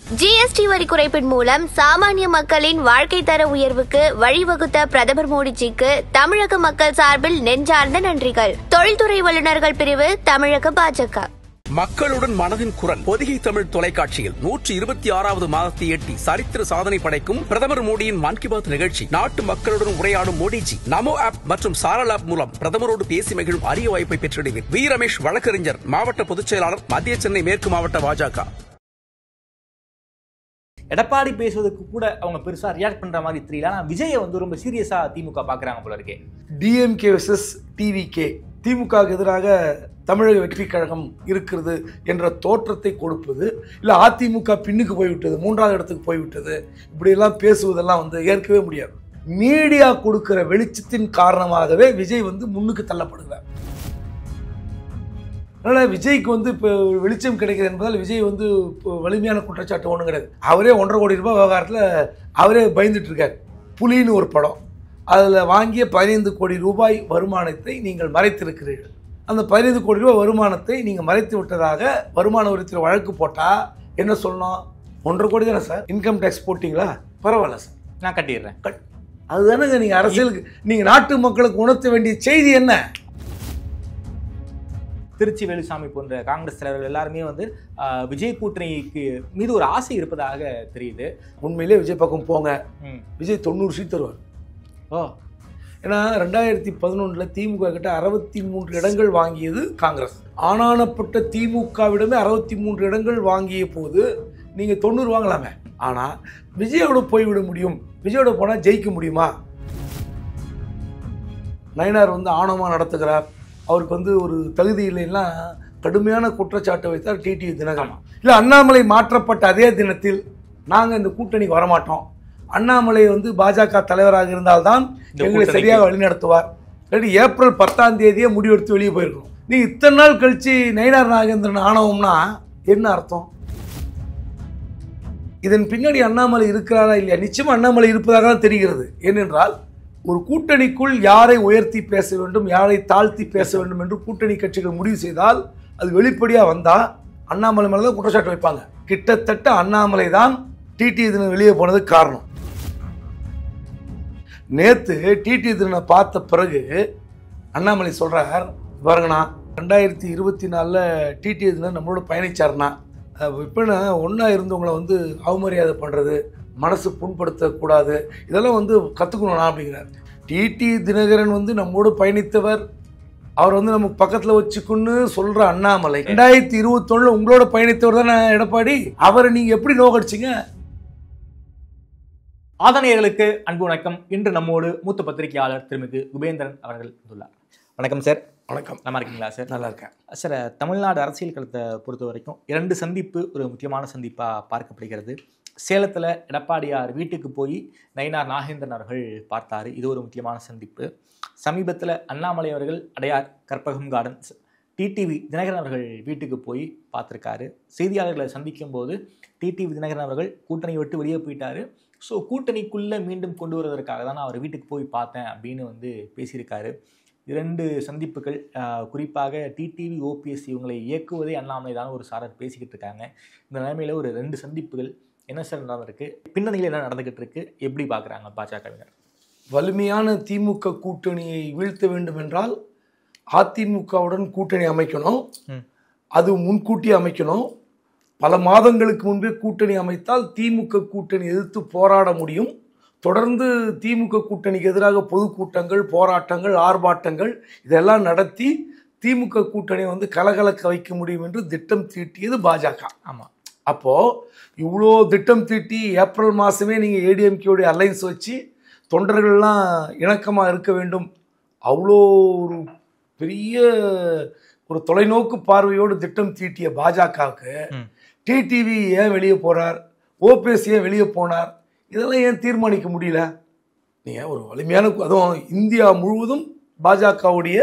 GST வரி குறைப்பின் மூலம் சாமானிய மக்களின் வாழ்க்கை தர உயர்வுக்கு வழிவகுத்த பிரதமர் மோடிஜிக்கு தமிழக மக்கள் சார்பில் நெஞ்சார்ந்த நன்றிகள். தொழில்துறை வல்லுநர்கள் பிரிவு, தமிழக பாஜக. மக்களுடன் மனதின் குரல் பொதிகை தமிழ் தொலைக்காட்சியில் 126வது மாதத்தை எட்டி சரித்திர சாதனை படைக்கும் பிரதமர் மோடியின் மன் கி பாத் நிகழ்ச்சி. நாட்டு மக்களுடன் உரையாடும் மோடிஜி நமோ ஆப் மற்றும் சாரல் ஆப் மூலம் பிரதமரோடு பேசி மகிழும் அரிய வாய்ப்பை பெற்றிடுவீர். வி ரமேஷ் வழக்கறிஞர், மாவட்ட பொதுச் செயலாளர், மத்திய சென்னை மேற்கு மாவட்ட பாஜக. எடப்பாடி பேசுவதற்கு கூட அவங்க பெருசா ரியாக்ட் பண்ற மாதிரி தெரியல. ஆனா விஜயை ரொம்ப சீரியஸா திமுக பாக்குறாங்க போல இருக்கே. டிஎம்கே வெர்சஸ் டிவிகே, திமுகவுக்கு எதிராக தமிழக வெற்றி கழகம் இருக்கிறது என்ற தோற்றத்தை கொடுப்பது, இல்லை அதிமுக பின்னுக்கு போய்விட்டது, 3வது இடத்துக்கு போய்விட்டது, இப்படியெல்லாம் பேசுவதெல்லாம் ஏற்கவே முடியாது. மீடியா கொடுக்கிற வெளிச்சத்தின் காரணமாகவே விஜய் முன்னுக்கு தள்ளப்படுகிறார். அதனால் விஜய்க்கு இப்போ வெளிச்சம் கிடைக்கிறது என்பதால் விஜய் வலிமையான குற்றச்சாட்டு ஒன்றும் கிடையாது. அவரே 1.5 கோடி ரூபாய் விவகாரத்தில் அவரே பயந்துட்டு இருக்கார். புலின்னு ஒரு படம், அதில் வாங்கிய 15 கோடி ரூபாய் வருமானத்தை நீங்கள் மறைத்திருக்கிறீர்கள். அந்த 15 கோடி ரூபாய் வருமானத்தை நீங்கள் மறைத்து விட்டதாக வருமான வரித்துறை வழக்கு போட்டால் என்ன சொல்லணும்? 1.5 கோடி தானே சார் இன்கம் டேக்ஸ் போட்டிங்களா? பரவாயில்ல சார், நான் கட்டிடுறேன். அதுதானேங்க நீங்கள் அரசியலுக்கு, நீங்கள் நாட்டு மக்களுக்கு உணர்த்த வேண்டிய செய்தி என்ன? திருச்சி வேலுசாமி போன்ற காங்கிரஸ் தலைவர்கள் எல்லாருமே விஜய் கூட்டணிக்கு மீது ஒரு ஆசை இருப்பதாக தெரியுது. உண்மையிலே விஜய் பக்கம் போங்க, விஜய் 90 சீட் தருவார். ஏன்னா 2011 திமுக கிட்ட 63 இடங்கள் வாங்கியது காங்கிரஸ். ஆனானப்பட்ட திமுகவிடமே 63 இடங்கள் வாங்கிய போது நீங்கள் 90 வாங்கலாமே. ஆனால் விஜயோட போய்விட முடியும், விஜயோட போனால் ஜெயிக்க முடியுமா? நயினார் ஆணவமாக நடத்துகிறார், அவருக்கு ஒரு தகுதி இல்லைன்னா கடுமையான குற்றச்சாட்டை வைத்தார் டிடிவி தினகரன். இல்லை, அண்ணாமலை மாற்றப்பட்ட அதே தினத்தில் நாங்கள் இந்த கூட்டணிக்கு வரமாட்டோம், அண்ணாமலை பாஜக தலைவராக இருந்தால்தான் எங்களை சரியாக வழிநடத்துவார், ஏப்ரல் 10ஆம் தேதியே முடிவெடுத்து வெளியே போயிருக்கணும். நீ இத்தனை நாள் கழிச்சு நயினார் நாகேந்திரன் ஆணவம்னா என்ன அர்த்தம்? இதன் பின்னாடி அண்ணாமலை இருக்கிறாரா இல்லையா? நிச்சயமா அண்ணாமலை இருப்பதாக தான் தெரிகிறது. ஏனென்றால் ஒரு கூட்டணிக்குள் யாரை உயர்த்தி பேச வேண்டும், யாரை தாழ்த்தி பேச வேண்டும் என்று கூட்டணி கட்சிகள் முடிவு செய்தால் அது வெளிப்படையாக வந்தால் அண்ணாமலை மேலே தான் குற்றச்சாட்டு வைப்பாங்க. கிட்டத்தட்ட அண்ணாமலை தான் டிடிவி தினகரன் வெளியே போனதுக்கு காரணம். நேற்று டிடிவி தினகரனை பார்த்த பிறகு அண்ணாமலை சொல்கிறார், பாருங்கண்ணா 2024 டிடிவி தினகரன் நம்மளோட பயணிச்சார்னா, இப்போ ஒன்றா இருந்தவங்களை அவமரியாதை பண்ணுறது, மனசு புண்படுத்தக்கூடாது, இதெல்லாம் கற்றுக்கணும்னா அப்படிங்கிறார். டிடிவி தினகரன் நம்மோடு பயணித்தவர், அவர் நமக்கு பக்கத்தில் வச்சுக்குன்னு சொல்கிற அண்ணாமலை 2021 உங்களோட பயணித்தவர் தானே எடப்பாடி, அவரை நீங்கள் எப்படி நோக்கடிச்சிங்க? ஆதனையர்களுக்கு அன்பு வணக்கம். இன்று நம்மோடு மூத்த பத்திரிகையாளர் திருமிகு குபேந்திரன் அவர்கள் வந்துள்ளார். வணக்கம் சார். வணக்கம். நல்லா இருக்கீங்களா சார்? நல்லா இருக்கேன் சார். தமிழ்நாடு அரசியல் களத்தை பொறுத்த வரைக்கும் 2 சந்திப்பு ஒரு முக்கியமான சந்திப்பாக பார்க்கப்படுகிறது. சேலத்தில் எடப்பாடியார் வீட்டுக்கு போய் நயினார் நாகேந்திரன் அவர்கள் பார்த்தார், இது ஒரு முக்கியமான சந்திப்பு. சமீபத்தில் அண்ணாமலை அவர்கள் அடையார் கற்பகம் கார்டன்ஸ் டிடிவி தினகரன் அவர்கள் வீட்டுக்கு போய் பார்த்துருக்காரு. செய்தியாளர்களை சந்திக்கும் போது டிடிவி தினகரன் அவர்கள் கூட்டணியை விட்டு வெளியே போயிட்டாரு, ஸோ கூட்டணிக்குள்ளே மீண்டும் கொண்டு வருவதற்காக தான் நான் அவர் வீட்டுக்கு போய் பார்த்தேன் அப்படின்னு பேசியிருக்காரு. 2 சந்திப்புகள், குறிப்பாக டிடிவி ஓபிஎஸ் இவங்களை இயக்குவதே அண்ணாமலை தான் ஒரு சாரர் பேசிக்கிட்டு இருக்காங்க. இந்த நிலைமையில் ஒரு 2 சந்திப்புகள் என்ன சார் நடந்திருக்கு, பின்னணியில் என்ன நடந்துகிட்டு இருக்கு, எப்படி பார்க்குறாங்க பாஜகவினர்? வலிமையான திமுக கூட்டணியை வீழ்த்த வேண்டும் என்றால் அதிமுகவுடன் கூட்டணி அமைக்கணும், அது முன்கூட்டி அமைக்கணும். பல மாதங்களுக்கு முன்பே கூட்டணி அமைத்தால் திமுக கூட்டணி எதிர்த்து போராட முடியும். தொடர்ந்து திமுக கூட்டணிக்கு எதிராக பொதுக்கூட்டங்கள், போராட்டங்கள், ஆர்ப்பாட்டங்கள் இதெல்லாம் நடத்தி திமுக கூட்டணியை கலகலக்க வைக்க முடியும் என்று திட்டம் தீட்டியது பாஜக. ஆமாம். அப்போது இவ்வளோ திட்டம் தீட்டி ஏப்ரல் மாதமே நீங்கள் ஏடிஎம்கேவுடைய அலைன்ஸ் வச்சு தொண்டர்கள்லாம் இணக்கமாக இருக்க வேண்டும், அவ்வளோ ஒரு பெரிய ஒரு தொலைநோக்கு பார்வையோடு திட்டம் தீட்டிய பாஜகவுக்கு டிடிவி ஏன் வெளியே போகிறார், ஓபிஎஸ் ஏன் வெளியே போனார், இதெல்லாம் ஏன் தீர்மானிக்க முடியல? நீங்கள் ஒரு வலிமையான, அதுவும் இந்தியா முழுவதும் பாஜகவுடைய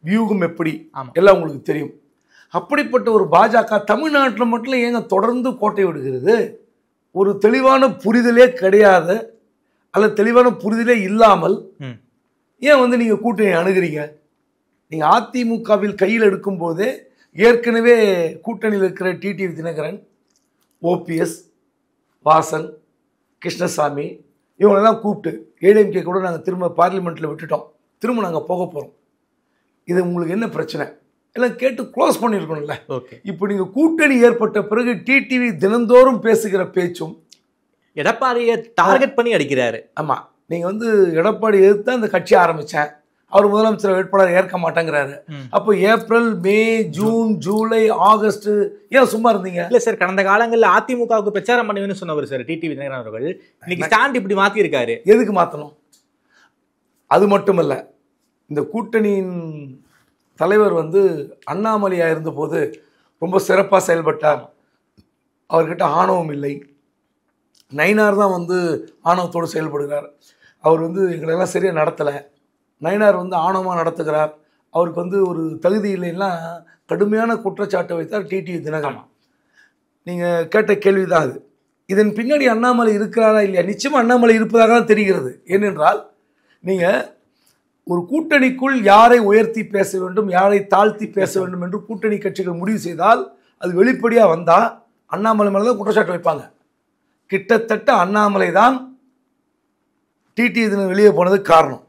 வியூகம் எப்படி எல்லாம் உங்களுக்கு தெரியும். அப்படிப்பட்ட ஒரு பாஜக தமிழ்நாட்டில் மட்டும் ஏங்க தொடர்ந்து கோட்டை விடுகிறது? ஒரு தெளிவான புரிதலே கிடையாது, அல்லது தெளிவான புரிதலே இல்லாமல் ஏன் நீங்கள் கூட்டணி அணுகிறீங்க? நீங்கள் அதிமுகவில் கையில் எடுக்கும் போதே ஏற்கனவே கூட்டணியில் இருக்கிற டிடிவி தினகரன், ஓபிஎஸ், வாசன், கிருஷ்ணசாமி இவங்களெல்லாம் கூப்பிட்டு ஏடிஎம்கே கூட நாங்கள் திரும்ப பார்லிமெண்ட்டில் விட்டுட்டோம், திரும்ப நாங்கள் போக போகிறோம், இது உங்களுக்கு என்ன பிரச்சனை எல்லாம் கேட்டு க்ளோஸ் பண்ணியிருக்கணும்ல. ஓகே, இப்போ நீங்கள் கூட்டணி ஏற்பட்ட பிறகு டிடிவி தினந்தோறும் பேசுகிற பேச்சும் எடப்பாடியை டார்கெட் பண்ணி அடிக்கிறாரு. ஆமாம், நீங்கள் வந்து எடப்பாடி எதிர்த்து அந்த கட்சி ஆரம்பித்தேன், அவர் முதலமைச்சர் வேட்பாளர் ஏற்க மாட்டேங்கிறாரு. அப்போ ஏப்ரல், மே, ஜூன், ஜூலை, ஆகஸ்ட் ஏன் சும்மா இருந்தீங்க? இல்ல சார், கடந்த காலங்களில் அதிமுகவுக்கு பிரச்சாரம் பண்ணுவேன்னு சொன்னவர் சார் டிடிவி தினகரன் அவர்கள். இன்னைக்கு ஸ்டாண்ட் இப்படி மாத்தி இருக்காரு. எதுக்கு மாற்றணும்? அது மட்டுமல்ல, இந்த கூட்டணியின் தலைவர் வந்து அண்ணாமலையாக இருந்தபோது ரொம்ப சிறப்பாக செயல்பட்டார், அவர்கிட்ட ஆணவம் இல்லை. நயினார் தான் வந்து ஆணவத்தோடு செயல்படுகிறார். அவர் வந்து எங்களெல்லாம் சரியாக நடத்தலை, நயினார் வந்து ஆணவமாக நடத்துகிறார், அவருக்கு வந்து ஒரு தகுதி இல்லைன்னா கடுமையான குற்றச்சாட்டை வைத்தார் டிடிவி தினகரன். நீங்கள் கேட்ட கேள்வி தான் அது. இதன் பின்னாடி அண்ணாமலை இருக்கிறாரா இல்லையா? நிச்சயமாக அண்ணாமலை இருப்பதாக தான் தெரிகிறது. ஏனென்றால் நீங்கள் ஒரு கூட்டணிக்குள் யாரை உயர்த்தி பேச வேண்டும், யாரை தாழ்த்தி பேச வேண்டும் என்று கூட்டணி கட்சிகள் முடிவு செய்தால் அது வெளிப்படையாக வந்தால் அண்ணாமலை மேலே தான் குற்றச்சாட்டு வைப்பாங்க. கிட்டத்தட்ட அண்ணாமலை தான் டிடிவி தினம் வெளியே போனதுக்கு காரணம்.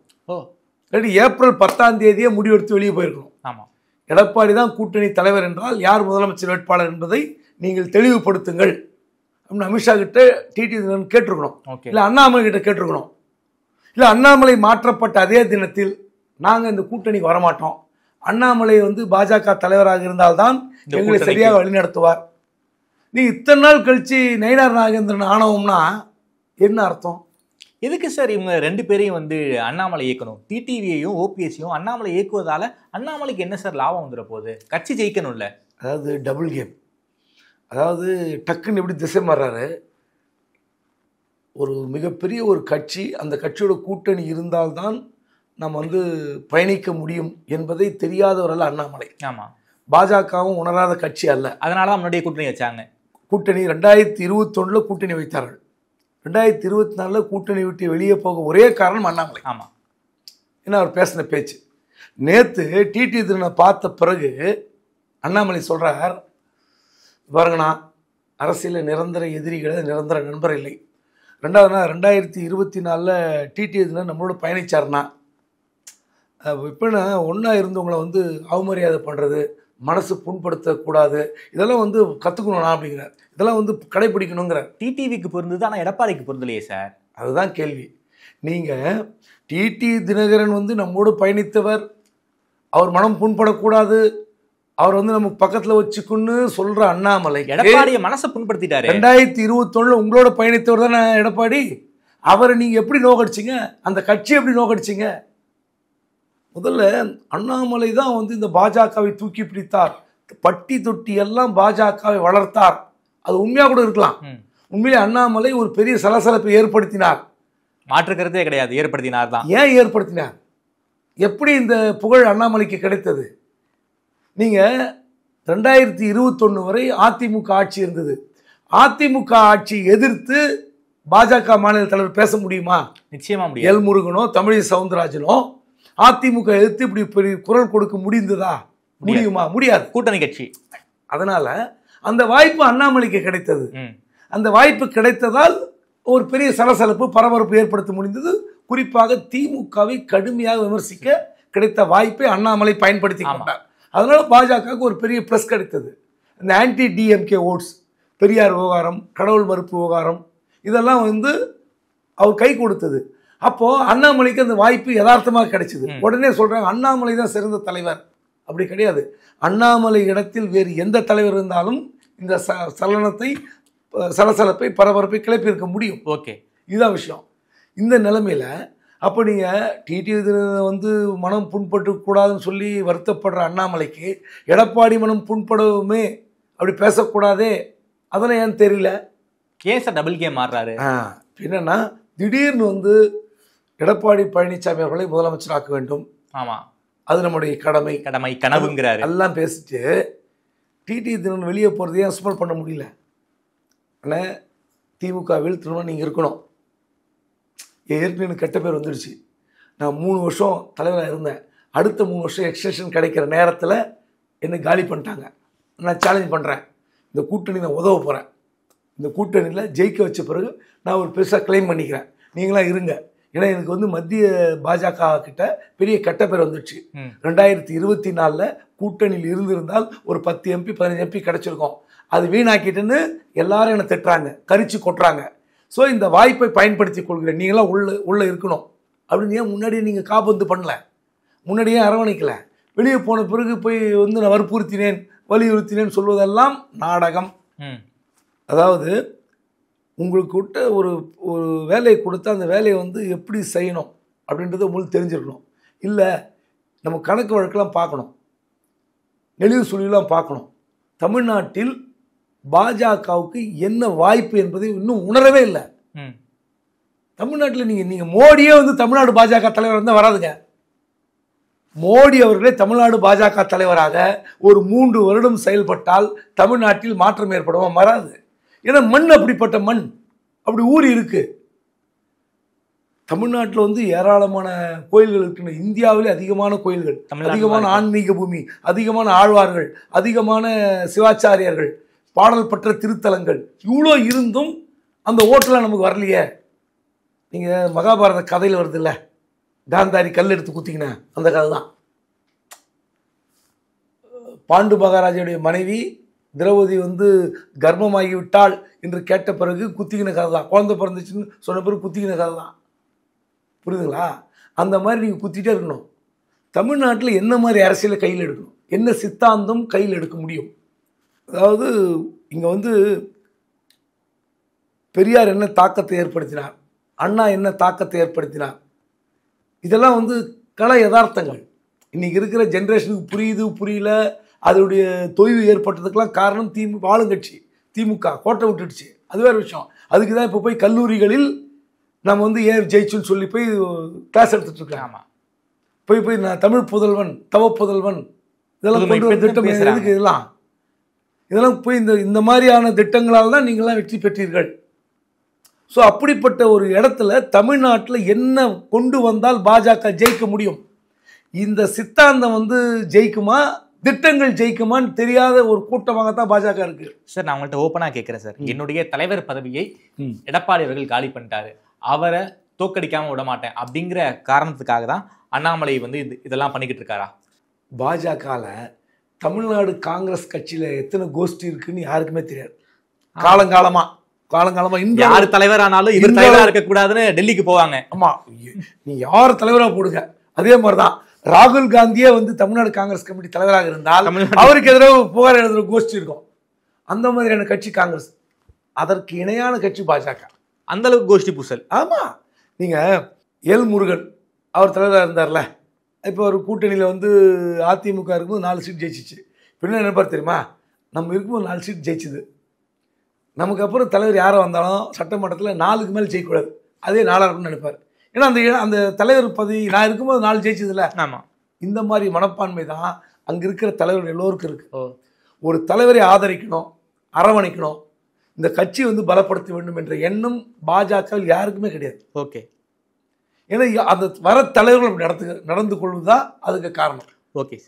இல்லாட்டி ஏப்ரல் 10ஆம் தேதியே முடிவெடுத்து வெளியே போயிருக்கணும். ஆமாம், எடப்பாடி தான் கூட்டணி தலைவர் என்றால் யார் முதலமைச்சர் வேட்பாளர் என்பதை நீங்கள் தெளிவுபடுத்துங்கள் அப்படின்னு அமித்ஷா கிட்ட டிடிவி தினம் கேட்டிருக்கணும். இல்லை அண்ணாமலை கிட்ட கேட்டிருக்கணும். இல்லை அண்ணாமலை மாற்றப்பட்ட அதே தினத்தில் நாங்கள் இந்த கூட்டணிக்கு வரமாட்டோம், அண்ணாமலை வந்து பாஜக தலைவராக இருந்தால்தான் எங்களை சரியாக வழிநடத்துவார். நீ இத்தனை நாள் கழிச்சு நயினார் நாகேந்திரன் ஆணவம்னா என்ன அர்த்தம்? எதுக்கு சார் இவங்க ரெண்டு பேரையும் வந்து அண்ணாமலை இயக்கணும்? டிடிவியையும் ஓபிஎஸ்ஸையும் அண்ணாமலை இயக்குவதால அண்ணாமலைக்கு என்ன சார் லாபம் வந்துட போகுது? கட்சி ஜெயிக்கணும்ல. அதாவது டபுள் கேம். அதாவது டக்குன்னு எப்படி திசை மாறுறாரு. ஒரு மிகப்பெரிய ஒரு கட்சி, அந்த கட்சியோட கூட்டணி இருந்தால்தான் நம்ம வந்து பயணிக்க முடியும் என்பதை தெரியாதவரல்ல அண்ணாமலை. ஆமாம், பாஜகவும் உணராத கட்சி அல்ல. அதனால தான் முன்னாடியே கூட்டணி வச்சாங்க. கூட்டணி 2021 கூட்டணி வைத்தார்கள். 2024 கூட்டணி விட்டு வெளியே போக ஒரே காரணம் அண்ணாமலை. ஆமாம், ஏன்னா அவர் பேசின பேச்சு. நேற்று டிடி தினனை பார்த்த பிறகு அண்ணாமலை சொல்கிறார், பாருங்கண்ணா அரசியலில் நிரந்தர எதிரிகளை நிரந்தர நண்பர் இல்லை. ரெண்டாவதுனா 2024 டிடி தினம் நம்மளோட பயணிச்சார்னா இப்போனா ஒன்றா இருந்தவங்களை வந்து அவமரியாதை பண்ணுறது, மனசு புண்படுத்தக்கூடாது, இதெல்லாம் வந்து கற்றுக்கணும்னா அப்படிங்கிறார். இதெல்லாம் வந்து கடைபிடிக்கணுங்கிறார். டிடிவிக்கு பொருந்தது, ஆனால் எடப்பாடிக்கு பொருந்தலையே சார். அதுதான் கேள்வி. நீங்கள் டிடி தினகரன் வந்து நம்மோடு பயணித்தவர், அவர் மனம் புண்படக்கூடாது, அவர் வந்து நமக்கு பக்கத்தில் வச்சுக்குன்னு சொல்கிற அண்ணாமலை எடப்பாடியை மனசை புண்படுத்திட்டாரு. 2021 உங்களோட பயணித்தவர் தானே எடப்பாடி. அவரை நீங்கள் எப்படி நோக்கடிச்சிங்க? அந்த கட்சி எப்படி நோக்கடிச்சிங்க? முதல்ல அண்ணாமலை தான் வந்து இந்த பாஜகவை தூக்கி பிடித்தார், பட்டி தொட்டி எல்லாம் பாஜகவை வளர்த்தார். அது உண்மையாக கூட இருக்கலாம். உண்மையிலே அண்ணாமலை ஒரு பெரிய சலசலப்பை ஏற்படுத்தினார், மாற்றுக்கிறதே கிடையாது, ஏற்படுத்தினார் தான். ஏன் ஏற்படுத்தினார்? எப்படி இந்த புகழ் அண்ணாமலைக்கு கிடைத்தது? நீங்கள் 2021 வரை அதிமுக ஆட்சி இருந்தது. அதிமுக ஆட்சி எதிர்த்து பாஜக மாநில தலைவர் பேச முடியுமா? நிச்சயமா முடியும். எல் முருகனோ தமிழிசை சவுந்தரராஜனோ அதிமுக எதிர்த்து இப்படி பெரிய குரல் கொடுக்க முடிந்ததா? முடியுமா? முடியாது. கூட்டணி கட்சி. அதனால அந்த வாய்ப்பு அண்ணாமலைக்கு கிடைத்தது. அந்த வாய்ப்பு கிடைத்ததால் ஒரு பெரிய சலசலப்பு பரபரப்பு ஏற்படுத்த முடிந்தது. குறிப்பாக திமுகவை கடுமையாக விமர்சிக்க கிடைத்த வாய்ப்பை அண்ணாமலை பயன்படுத்தி கொண்டார். அதனால பாஜகவுக்கு ஒரு பெரிய ப்ளஸ் கிடைத்தது. இந்த ஆன்டி டிஎம்கே ஓட்ஸ், பெரியார் விவகாரம், கடவுள் மறுப்பு விவகாரம், இதெல்லாம் வந்து அவர் கை கொடுத்தது. அப்போது அண்ணாமலைக்கு அந்த வாய்ப்பு யதார்த்தமாக கிடைச்சிது. உடனே சொல்கிறாங்க அண்ணாமலை தான் சிறந்த தலைவர். அப்படி கிடையாது. அண்ணாமலை இடத்தில் வேறு எந்த தலைவர் இருந்தாலும் இந்த சலனத்தை, சலசலப்பை, பரபரப்பை கிளப்பியிருக்க முடியும். ஓகே, இதுதான் விஷயம். இந்த நிலைமையில் அப்போ நீங்கள் டிடி வந்து மனம் புண்பட்டு கூடாதுன்னு சொல்லி வருத்தப்படுற அண்ணாமலைக்கு எடப்பாடி மனம் புண்படவுமே அப்படி பேசக்கூடாதே, அதெல்லாம் ஏன்னு தெரியல. ஏன் சார் டபுள் கேம் மாறுறாரு? என்னன்னா திடீர்னு வந்து எடப்பாடி பழனிசாமி அவர்களை முதலமைச்சராக்க வேண்டும், ஆமாம், அது நம்முடைய கடமை, கனவுங்கிறாரு எல்லாம் பேசிட்டு டிடி தினம் வெளியே போகிறது ஏன் ஸ்மெல் பண்ண முடியல? ஆனால் திமுகவில் திரும்ப நீங்கள் இருக்கணும். ஏற்கனவே எனக்கு கெட்ட பேர் வந்துடுச்சு. நான் 3 வருஷம் தலைவராக இருந்தேன், அடுத்த 3 வருஷம் எக்ஸ்டென்ஷன் கிடைக்கிற நேரத்தில் என்னை காலி பண்ணிட்டாங்க. நான் சேலஞ்ச் பண்ணுறேன், இந்த கூட்டணி நான் உதவ போகிறேன், இந்த கூட்டணியில் ஜெயிக்க வச்ச பிறகு நான் ஒரு பெருசாக கிளைம் பண்ணிக்கிறேன், நீங்களாம் இருங்க. ஏன்னா எனக்கு வந்து மத்திய பாஜக கிட்ட பெரிய கெட்ட பேர் வந்துடுச்சு. 2024 கூட்டணியில் இருந்திருந்தால் ஒரு 10 MP 15 MP கிடச்சிருக்கோம். அது வீணாக்கிட்டுன்னு எல்லாரும் என்னை திட்டுறாங்க, கரிச்சு கொட்டுறாங்க. ஸோ இந்த வாய்ப்பை பயன்படுத்தி கொள்கிறேன், நீங்களாம் உள்ள இருக்கணும் அப்படின்னு ஏன் முன்னாடியே நீங்கள் காபந்து பண்ணல, முன்னாடியே அரவணைக்கல? வெளியே போன பிறகு போய் வந்து நான் வலியுறுத்தினேன் சொல்வதெல்லாம் நாடகம். அதாவது உங்களுக்கு விட்ட ஒரு வேலையை கொடுத்தா அந்த வேலையை வந்து எப்படி செய்யணும் அப்படின்றத உங்களுக்கு தெரிஞ்சிருக்கணும். இல்லை நம்ம கணக்கு வழக்கெல்லாம் பார்க்கணும், நெளிவு சுழிலாம் பார்க்கணும். தமிழ்நாட்டில் பாஜகவுக்கு என்ன வாய்ப்பு என்பதை இன்னும் உணரவே இல்லை. தமிழ்நாட்டில் நீங்கள் மோடியே வந்து தமிழ்நாடு பாஜக தலைவர் வந்து வராதுங்க. மோடி அவர்களே தமிழ்நாடு பாஜக தலைவராக ஒரு 3 வருடம் செயல்பட்டால் தமிழ்நாட்டில் மாற்றம் ஏற்படுமா? வராது. ஏன்னா மண் அப்படிப்பட்ட மண், அப்படி ஊறி இருக்கு. தமிழ்நாட்டில் வந்து ஏராளமான கோயில்கள் இருக்குன்னு, இந்தியாவிலே அதிகமான கோயில்கள், அதிகமான ஆன்மீக பூமி, அதிகமான ஆழ்வார்கள், அதிகமான சிவாச்சாரியர்கள், பாடல் பெற்ற திருத்தலங்கள், இவ்வளோ இருந்தும் அந்த ஓட்டெல்லாம் நமக்கு வரலையே. நீங்கள் மகாபாரத கதையில் வருது இல்லை, காந்தாரி கல் எடுத்து குத்திக்கின அந்த கதை தான். பாண்டு மகாராஜாவுடைய மனைவி திரௌபதி வந்து கர்ப்பமாகி விட்டாள் என்று கேட்ட பிறகு குத்திக்கின கதை தான். குழந்தை பிறந்துச்சுன்னு சொன்ன பிறகு குத்திக்கின கதை தான். புரியுதுங்களா? அந்த மாதிரி நீங்கள் குத்திட்டே இருக்கணும். தமிழ்நாட்டில் என்ன மாதிரி அரசியலை கையில் எடுக்கணும், என்ன சித்தாந்தம் கையில் எடுக்க முடியும்? அதாவது இங்கே வந்து பெரியார் என்ன தாக்கத்தை ஏற்படுத்தினார், அண்ணா என்ன தாக்கத்தை ஏற்படுத்தினார், இதெல்லாம் வந்து கல யதார்த்தங்கள். இன்றைக்கி இருக்கிற ஜென்ரேஷனுக்கு புரியல. அதோடைய தொய்வு ஏற்பட்டதுக்கெல்லாம் காரணம் ஆளுங்கட்சி திமுக கோட்டை விட்டுடுச்சு. அது வேறு விஷயம். அதுக்கு தான் இப்போ போய் கல்லூரிகளில் நம்ம வந்து ஏன் ஜெயிச்சுன்னு சொல்லி போய் கிளாஸ் எடுத்துகிட்டு இருக்கேன். ஆமாம், போய் நான் தமிழ் புதல்வன் தவ புதல்வன் இதெல்லாம் கொண்டு வர திட்டம் எதுக்கு? இதெல்லாம் போய் இந்த மாதிரியான திட்டங்களால் தான் நீங்களாம் வெற்றி பெற்றீர்கள். ஸோ அப்படிப்பட்ட ஒரு இடத்துல தமிழ்நாட்டில் என்ன கொண்டு வந்தால் பாஜக ஜெயிக்க முடியும்? இந்த சித்தாந்தம் வந்து ஜெயிக்குமா, திட்டங்கள் ஜெயிக்குமான்னு தெரியாத ஒரு கூட்டமாகத்தான் பாஜக இருக்கு. சார், நான் உங்கள்கிட்ட ஓப்பனாக கேட்குறேன் சார். என்னுடைய தலைவர் பதவியை எடப்பாடி அவர்கள் காலி பண்ணிட்டாரு, அவரை தோக்கடிக்காமல் விட மாட்டேன் அப்படிங்கிற காரணத்துக்காக தான் அண்ணாமலை வந்து இதெல்லாம் பண்ணிக்கிட்டு இருக்காரா? பாஜகவில் தமிழ்நாடு காங்கிரஸ் கட்சியில் எத்தனை கோஷ்டி இருக்குன்னு யாருக்குமே தெரியாது. காலங்காலமா யார் தலைவர் ஆனாலும் இவர் தலைவராக இருக்கக்கூடாதுன்னு டெல்லிக்கு போவாங்க. ஆமா, நீ யார் தலைவராக போடுங்க. அதே மாதிரிதான் ராகுல் காந்தியே வந்து தமிழ்நாடு காங்கிரஸ் கமிட்டி தலைவராக இருந்தால் அவருக்கு எதிராக புகார் எழுதுற கோஷ்டி இருக்கும். அந்த மாதிரியான கட்சி காங்கிரஸ். அதற்கு இணையான கட்சி பாஜக. அந்த அளவுக்கு கோஷ்டி பூசல். ஆமா, நீங்க எல் முருகன் அவர் தலைவராக இருந்தார்ல, இப்போ ஒரு கூட்டணியில் வந்து அதிமுக இருக்கும்போது 4 சீட் ஜெயிச்சிச்சு. பின்ன நினைப்பார் தெரியுமா, நம்ம இருக்கும்போது 4 சீட் ஜெயிச்சுது, நமக்கு அப்புறம் தலைவர் யாரை வந்தாலும் சட்டமன்றத்தில் 4க்கு மேலே ஜெயிக்கக்கூடாது, அதே 4 இருக்குன்னு நினைப்பார். ஏன்னா அந்த தலைவர் பதவி நான் இருக்கும்போது 4 ஜெயிச்சதில்ல. ஆமாம், இந்த மாதிரி மனப்பான்மை தான் அங்கே இருக்கிற தலைவர் எல்லோருக்கும் இருக்கு. ஒரு தலைவரை ஆதரிக்கணும், அரவணைக்கணும், இந்த கட்சி வந்து பலப்படுத்த வேண்டும் என்ற எண்ணம் பாஜக யாருக்குமே கிடையாது. ஓகே, ஏன்னா அந்த வர தலைவர்கள் நடந்து கொள்வதுதான் அதுக்கு காரணம். ஓகே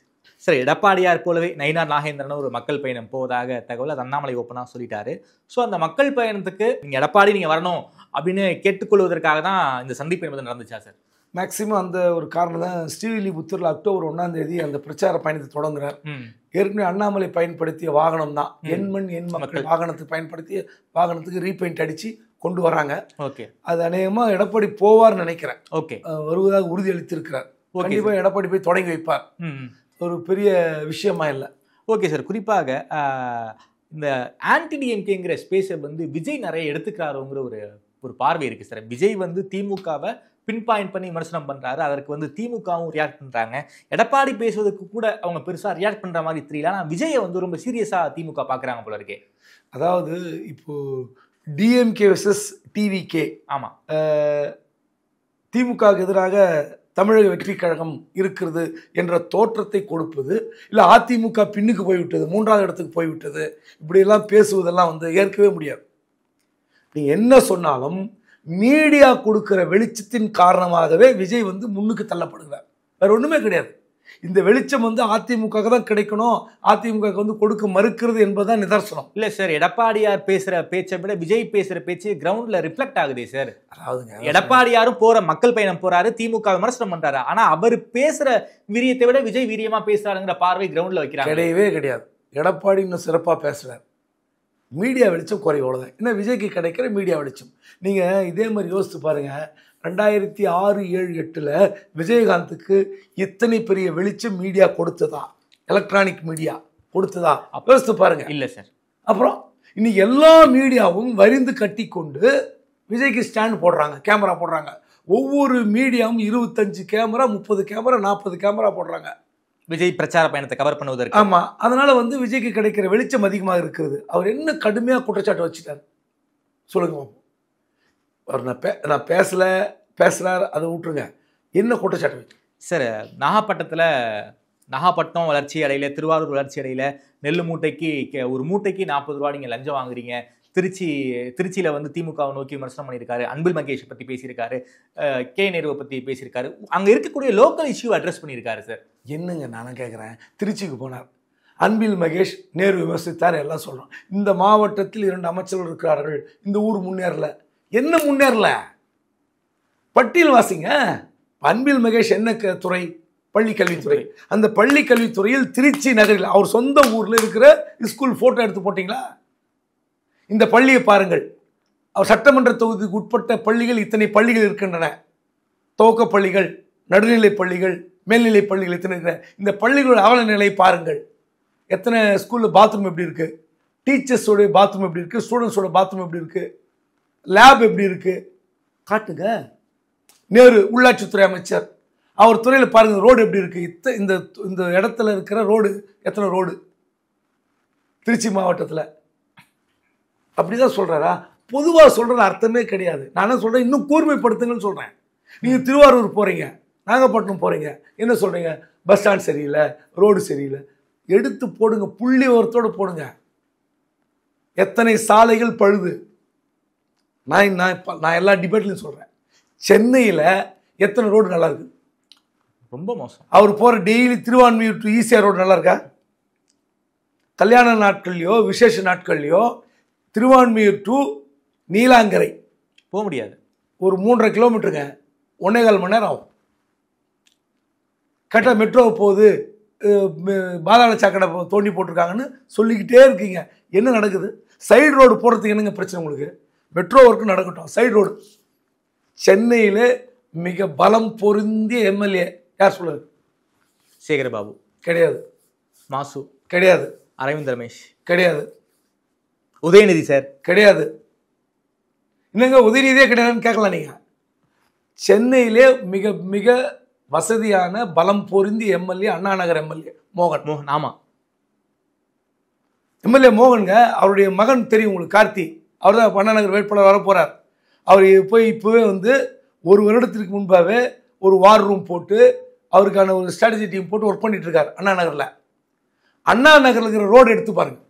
சார், எடப்பாடியார் போலவே நயினார் நாகேந்திரன் ஒரு மக்கள் பயணம் போவதாக தகவல் அது அண்ணாமலை ஓப்பனாக சொல்லிட்டாரு. ஸோ அந்த மக்கள் பயணத்துக்கு எடப்பாடி நீங்கள் வரணும் அப்படின்னு கேட்டுக்கொள்வதற்காக தான் இந்த சந்திப்பு என்பது நடந்துச்சா சார்? மேக்சிமம் அந்த ஒரு காரணம் தான். ஸ்ரீவில்லிபுத்தூரில் அக்டோபர் 1ஆம் தேதி அந்த பிரச்சார பயணத்தை தொடங்குறார். ஏற்கனவே அண்ணாமலை பயன்படுத்திய வாகனம் தான் எண்மண் எண் மக்கள் வாகனத்துக்கு பயன்படுத்திய வாகனத்துக்கு ரீபெயிண்ட் அடித்து கொண்டு வராங்க. ஓகே, அது அநேகமாக எடப்பாடி போவார்னு நினைக்கிறேன். ஓகே, வருவதாக உறுதி அளித்திருக்கிறார். கண்டிப்பாக எடப்பாடி போய் தொடங்கி வைப்பார். ஒரு பெரிய விஷயமா இல்லை. ஓகே சார், குறிப்பாக இந்த ஆன்டி டிஎம்கேங்கிற ஸ்பேஸை வந்து விஜய் நிறைய எடுத்துக்கிறாருங்கிற ஒரு பார்வை இருக்கு சார். விஜய் வந்து திமுகவை பின் பாயிண்ட் பண்ணி விமர்சனம் பண்றாரு, அதற்கு வந்து திமுகவும் ரியாக்ட் பண்றாங்க. எடப்பாடி பேசுவதற்கு கூட அவங்க பெருசா ரியாக்ட் பண்ற மாதிரி தெரியல. ஆனால் விஜயை வந்து ரொம்ப சீரியஸா திமுக பாக்குறாங்க போல இருக்கே. அதாவது இப்போ டிஎம்கே வெர்சஸ் டிவிகே. ஆமா, திமுகவுக்கு எதிராக தமிழக வெற்றி கழகம் இருக்கிறது என்ற தோற்றத்தை கொடுப்பது, இல்லை அதிமுக பின்னுக்கு போய்விட்டது, 3ஆவது இடத்துக்கு போய்விட்டது, இப்படியெல்லாம் பேசுவதெல்லாம் வந்து ஏற்கவே முடியாது. நீங்கள் என்ன சொன்னாலும் மீடியா கொடுக்குற வெளிச்சத்தின் காரணமாகவே விஜய் வந்து முன்னுக்கு தள்ளப்படுகிறார். வேறு ஒன்றுமே கிடையாது. இந்த வெளிச்சம் வந்து அதிமுக தான் கிடைக்கணும், அதிமுக வந்து கொடுக்க மறுக்கிறது என்பதுதான் நிதர்சனம். இல்ல சார், எடப்பாடியார் பேசுற பேச்சை விட விஜய் பேசுற பேச்சு கிரவுண்ட்ல ரிஃப்ளெக்ட் ஆகுதே சார். அதாவதுங்க, எடப்பாடியாரும் போற மக்கள் பயணம் போறாரு, திமுக விமர்சனம் பண்றாரு, ஆனா அவர் பேசுற வீரியத்தை விட விஜய் வீரியமா பேசுறாருங்கிற பார்வை கிரவுண்ட்ல வைக்கிறாங்க. கிடையவே கிடையாது. எடப்பாடி இன்னும் சிறப்பா பேசுறாரு. மீடியா வெளிச்சம் குறைவு, அவ்வளவுதான். என்ன விஜய்க்கு கிடைக்கிற மீடியா வெளிச்சம். நீங்க இதே மாதிரி யோசித்து பாருங்க, 2006, 7, 8ல் விஜயகாந்துக்கு இத்தனை பெரிய வெளிச்சம் மீடியா கொடுத்ததா? எலக்ட்ரானிக் மீடியா கொடுத்ததா? யோசித்து பாருங்க. இல்ல சார். அப்புறம் இன்னைக்கு எல்லா மீடியாவும் வரிந்து கட்டி கொண்டு விஜய்க்கு ஸ்டாண்ட் போடுறாங்க, கேமரா போடுறாங்க. ஒவ்வொரு மீடியாவும் 25 கேமரா, 30 கேமரா, 40 கேமரா போடுறாங்க விஜய் பிரச்சார பயணத்தை கவர் பண்ணுவதற்கு. ஆமா, அதனால வந்து விஜய்க்கு கிடைக்கிற வெளிச்சம் அதிகமாக இருக்கிறது. அவர் என்ன கடுமையா குற்றச்சாட்டு வச்சுட்டார் சொல்லுங்க. அவர் நான் பேசுறார், அதை விட்டுருங்க. என்ன குற்றச்சாட்டு வச்சு சார்? நாகப்பட்டினம் வளர்ச்சி அடையில, திருவாரூர் வளர்ச்சி அடையில, நெல் மூட்டைக்கு ஒரு மூட்டைக்கு 40 ரூபா நீங்க லஞ்சம் வாங்குறீங்க. திருச்சியில வந்து திமுகவை நோக்கி விமர்சனம் பண்ணியிருக்காரு. அன்பில் மகேஷ் பத்தி பேசியிருக்காரு, கே நேருவை பத்தி பேசியிருக்காரு. அங்க இருக்கக்கூடிய லோக்கல் இஷ்யூ அட்ரஸ் பண்ணியிருக்காரு சார். என்னங்க நானும் கேட்குறேன். திருச்சிக்கு போனார், அன்பில் மகேஷ், நேரு விமர்சித்தார், எல்லாம் சொல்றோம். இந்த மாவட்டத்தில் 2 அமைச்சர்கள் இருக்கிறார்கள், இந்த ஊர் முன்னேறல. என்ன முன்னேறல? பட்டியல் வாசிங்க. அன்பில் மகேஷ் என்ன துறை? பள்ளி கல்வித்துறை. அந்த பள்ளி கல்வித்துறையில் திருச்சி நகரில் அவர் சொந்த ஊர்ல இருக்கிற ஸ்கூல் போட்டோ எடுத்து போட்டீங்களா? இந்த பள்ளியை பாருங்கள். அவர் சட்டமன்ற தொகுதிக்கு உட்பட்ட பள்ளிகள் இத்தனை பள்ளிகள் இருக்கின்றன. துவக்க பள்ளிகள், நடுநிலை பள்ளிகள், மேல்நிலை பள்ளிகள் இத்தனை இருக்கிற இந்த பள்ளிகளோட அவல நிலை பாருங்கள். எத்தனை ஸ்கூலில் பாத்ரூம் எப்படி இருக்கு, டீச்சர்ஸோட பாத்ரூம் எப்படி இருக்கு, ஸ்டூடெண்ட்ஸோட பாத்ரூம் எப்படி இருக்கு, லேப் எப்படி இருக்கு, காட்டுங்க. நேரு உள்ளாட்சித்துறை அமைச்சர், அவர் துறையில் பாருங்க ரோடு எப்படி இருக்கு. இந்த இடத்துல இருக்கிற ரோடு எத்தனை ரோடு திருச்சி மாவட்டத்தில்? அப்படிதான் சொல்றாரா? பொதுவாக சொல்றது அர்த்தமே கிடையாது. நான் சொல்றேன், இன்னும் கூர்மைப்படுத்துங்கன்னு சொல்றேன். நீங்க திருவாரூர் போறீங்க, நாகப்பட்டினம் போறீங்க, என்ன சொல்றீங்க? பஸ் ஸ்டாண்ட் சரியில்லை, ரோடு சரியில்லை. எடுத்து போடுங்க, புள்ளி ஓரத்தோடு போடுங்க. எத்தனை சாலைகள் பழுது. நான் எல்லா டிபேட்லையும் சொல்றேன். சென்னையில் எத்தனை ரோடு நல்லா இருக்கு? ரொம்ப மோசம். அவர் போற daily Thiruvanmiyur to ECR road நல்லா இருக்கா? கல்யாண நாட்கள்லையோ விசேஷ நாட்கள்லையோ திருவான்மியூர் டு நீலாங்கரை போக முடியாது. ஒரு 3.5 கிலோமீட்டருங்க, 1.25 மணி நேரம் ஆகும். கரெக்டாக மெட்ரோ போகுது, பாதாள சாக்கடை தோண்டி போட்டிருக்காங்கன்னு சொல்லிக்கிட்டே இருக்கீங்க. என்ன நடக்குது? சைடு ரோடு போடுறதுக்கு என்னங்க பிரச்சனை உங்களுக்கு? மெட்ரோ ஒர்க்கு நடக்கட்டும், சைடு ரோடு. சென்னையில் மிக பலம் பொருந்திய எம்எல்ஏ யார் சொல்லுது? சேகர்பாபு கிடையாது. மாசு கிடையாது. அரவிந்த் ரமேஷ் கிடையாது. உதயநிதி சார் கிடையாது. என்னங்க உதயநிதியே கிடையாதுன்னு கேட்கலாம் நீங்க. சென்னையிலே மிக மிக வசதியான பலம் பொருந்திய எம்எல்ஏ அண்ணா நகர் எம்எல்ஏ மோகன். ஆமா, எம்எல்ஏ மோகனுங்க. அவருடைய மகன் தெரியும் உங்களுக்கு, கார்த்தி. அவர் தான் அண்ணா நகர் வேட்பாளர் வர போறார். அவர் இப்போவே வந்து 1 வருடத்திற்கு முன்பாகவே ஒரு வார் ரூம் போட்டு அவருக்கான ஒரு ஸ்ட்ராட்டஜி டீம் போட்டு ஒர்க் பண்ணிட்டு இருக்காரு அண்ணா நகரில். அண்ணா நகரில் இருக்கிற ரோடு எடுத்து பாருங்க.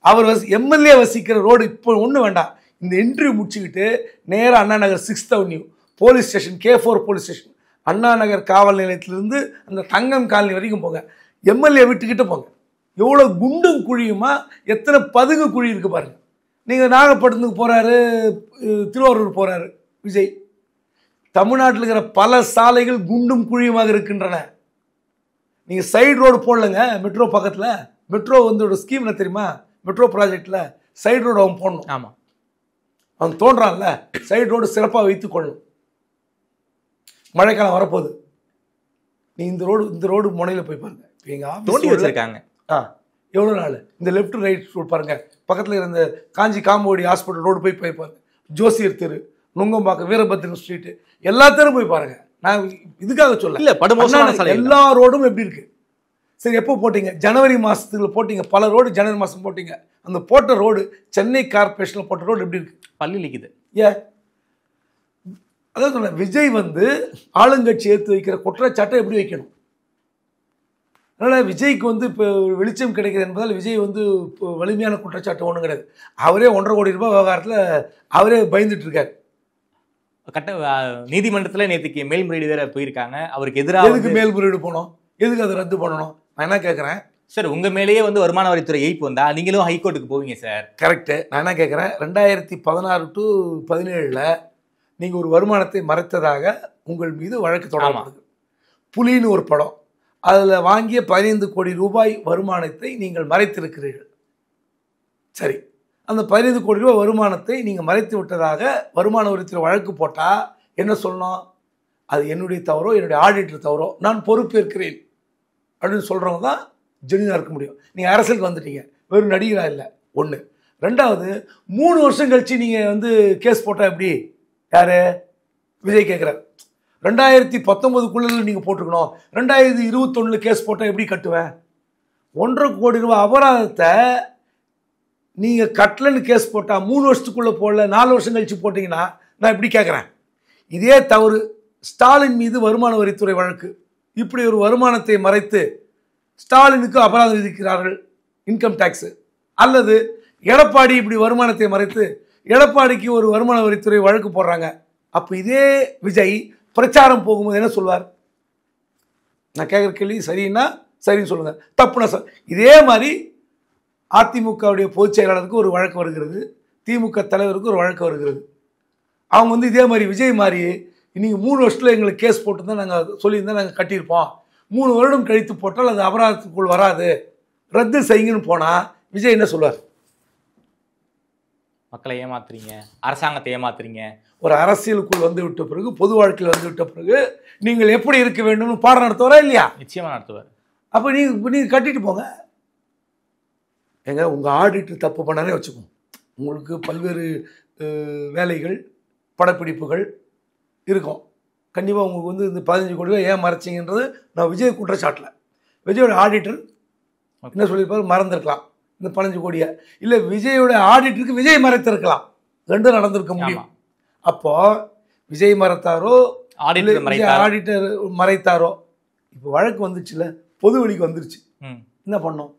அவர் எம்எல்ஏ வசிக்கிற ரோடு இப்போ ஒன்றும் வேண்டாம். இந்த இன்டர்வியூ முடிச்சுக்கிட்டு நேராக Anna Nagar 6th avenue police station, K4 police station, Anna Nagar காவல் நிலையத்திலிருந்து அந்த தங்கம் காலனி வரைக்கும் போங்க. எம்எல்ஏ விட்டுக்கிட்டு போங்க. எவ்வளோ குண்டும் குழியுமா, எத்தனை பதுங்கு குழி இருக்கு பாருங்க. நீங்கள் நாகப்பட்டினத்துக்கு போகிறாரு, திருவாரூர் போகிறாரு விஜய். தமிழ்நாட்டில் இருக்கிற பல சாலைகள் குண்டும் குழியுமாக இருக்கின்றன. நீங்கள் சைடு ரோடு போடலங்க. மெட்ரோ பக்கத்தில் மெட்ரோ வந்து ஒரு ஸ்கீம் என்ன தெரியுமா? மெட்ரோ ப்ராஜெக்டில் சைடு ரோடு அவன் போடணும். ஆமாம், அவன் தோன்றான்ல, சைடு ரோடு சிறப்பாக வைத்துக் கொள்ளணும். மழைக்காலம் வரப்போகுது. நீ இந்த ரோடு முனையில் போய் பாருங்க. எங்கள் தோண்டி வச்சிருக்காங்க. எவ்வளோ நாள் இந்த லெஃப்ட் ரைட் ரோடு பாருங்க. பக்கத்தில் இருந்த காஞ்சி காம்போடி ஹாஸ்பிட்டல் ரோடு போய் பாருங்க. ஜோசியர் தெரு, நுங்கம்பாக்கம், வீரபத்ரன் ஸ்ட்ரீட்டு, எல்லா தெரும் போய் பாருங்க. நான் இதுக்காக சொல்ல இல்லை, படுமோசமான எல்லா ரோடும் எப்படி இருக்கு? சரி, எப்போ போட்டீங்க? ஜனவரி மாதத்துல போட்டீங்க. பல ரோடு ஜனவரி மாதம் போட்டீங்க. அந்த போட்ட ரோடு சென்னை கார்பரேஷனில் போட்ட ரோடு எப்படி இருக்கு? பள்ளி லிக்குது. அதான் சொல்ல, விஜய் வந்து ஆளுங்கட்சி ஏற்று வைக்கிற குற்றச்சாட்டை எப்படி வைக்கணும்? அதனால் விஜய்க்கு வந்து இப்போ வெளிச்சம் கிடைக்கிறது என்பதால் விஜய் வந்து இப்போ வலிமையான குற்றச்சாட்டு ஒன்றும் கிடையாது. அவரே 1.5 கோடி ரூபாய் விவகாரத்தில் அவரே பயந்துட்டு இருக்காரு. நீதிமன்றத்தில் நேற்றுக்கு மேல்முறையீடு வேற போயிருக்காங்க. அவருக்கு எதிராக எதுக்கு மேல்முறையீடு போனோம்? எதுக்கு அதை ரத்து பண்ணணும்? நான் என்ன கேட்குறேன் சார், உங்க மேலேயே வந்து வருமான வரித்துறை எய்ப்பு வந்தா நீங்களும் ஹைகோர்ட்டுக்கு போவீங்க சார். கரெக்டு. நான் என்ன கேட்குறேன், 2016 to 17 நீங்கள் ஒரு வருமானத்தை மறைத்ததாக உங்கள் மீது வழக்கு தொடரப்படுது. புலின்னு ஒரு படம், அதில் வாங்கிய 15 கோடி ரூபாய் வருமானத்தை நீங்கள் மறைத்திருக்கிறீர்கள். சரி, அந்த 15 கோடி ரூபாய் வருமானத்தை நீங்கள் மறைத்து விட்டதாக வருமான வரித்துறை வழக்கு போட்டால் என்ன சொல்லணும்? அது என்னுடைய தவறோ என்னுடைய ஆடிட்டர் தவறோ நான் பொறுப்பேற்கிறேன் அப்படின்னு சொல்கிறவங்க தான் ஜெனியாக இருக்க முடியும். நீங்கள் அரசியலுக்கு வந்துட்டீங்க, வெறும் நடிகராக இல்லை. ஒன்று. ரெண்டாவது, 3 வருஷம் கழித்து நீங்கள் வந்து கேஸ் போட்டால் எப்படி? யார்? விஜய் கேட்குறார். 2019 நீங்கள் போட்டுக்கணும், 2021 கேஸ் போட்டால் எப்படி கட்டுவேன்? 1.5 கோடி ரூபாய் அபராதத்தை நீங்கள் கட்டலன்னு கேஸ் போட்டால் 3 வருஷத்துக்குள்ளே போடல, 4 வருஷம் கழித்து போட்டிங்கன்னா நான் இப்படி கேட்குறேன். இதே தவறு ஸ்டாலின் மீது வருமான வரித்துறை வழக்கு. இப்படி ஒரு வருமானத்தை மறைத்து ஸ்டாலினுக்கு அபராதம் விதிக்கிறார்கள், இன்கம் டேக்ஸு. அல்லது எடப்பாடி இப்படி வருமானத்தை மறைத்து எடப்பாடிக்கு ஒரு வருமான வரித்துறை வழக்கு போடுறாங்க. அப்போ இதே விஜய் பிரச்சாரம் போகும்போது என்ன சொல்வார்? நான் கேட்குற கேள்வி சரின்னா சரின்னு சொல்லுங்கள், தப்புனா சார். இதே மாதிரி அதிமுகவுடைய பொதுச் செயலாளருக்கு ஒரு வழக்கு வருகிறது, திமுக தலைவருக்கு ஒரு வழக்கு வருகிறது. அவங்க வந்து இதே மாதிரி விஜய் மாதிரி இன்னைக்கு 3 வருஷத்தில் எங்களுக்கு கேஸ் போட்டு தான் நாங்கள் சொல்லியிருந்தால் நாங்கள் கட்டியிருப்போம், 3 வருடம் கழித்து போட்டால் அது அபராதத்துக்குள் வராது, ரத்து செய்யுங்கன்னு போனால் விஜய் என்ன சொல்வார்? மக்களை ஏமாத்துறீங்க, அரசாங்கத்தை ஏமாத்துறீங்க. ஒரு அரசியலுக்குள் வந்து விட்ட பிறகு, பொது வாழ்க்கையில் வந்து விட்ட பிறகு நீங்கள் எப்படி இருக்க வேண்டும்னு பாடம் நடத்துவாரா இல்லையா? நிச்சயமாக நடத்துவார். அப்போ நீங்கள் கட்டிட்டு போங்க. எங்க உங்கள் ஆடிட்டர் தப்பு பண்ணானே வச்சுக்கோங்க, உங்களுக்கு பல்வேறு வேலைகள் படப்பிடிப்புகள் இருக்கும், கண்டிப்பாக உங்களுக்கு வந்து இந்த 15 கோடி ரூபாய் ஏன் மறைச்சிங்கன்றது நான் விஜய் குற்றச்சாட்டில். விஜயோட ஆடிட்டர் என்ன சொல்லியிருப்பாரு? மறந்துருக்கலாம் இந்த 15 கோடியை. இல்லை விஜயோட ஆடிட்டருக்கு விஜய் மறைத்திருக்கலாம், ரெண்டும் நடந்திருக்க முடியும். அப்போது விஜய் மறைத்தாரோ ஆடிட்டர் மறைத்தாரோ, இப்போ வழக்கு வந்துச்சுல்ல, பொது வழிக்கு வந்துருச்சு, என்ன பண்ணோம்?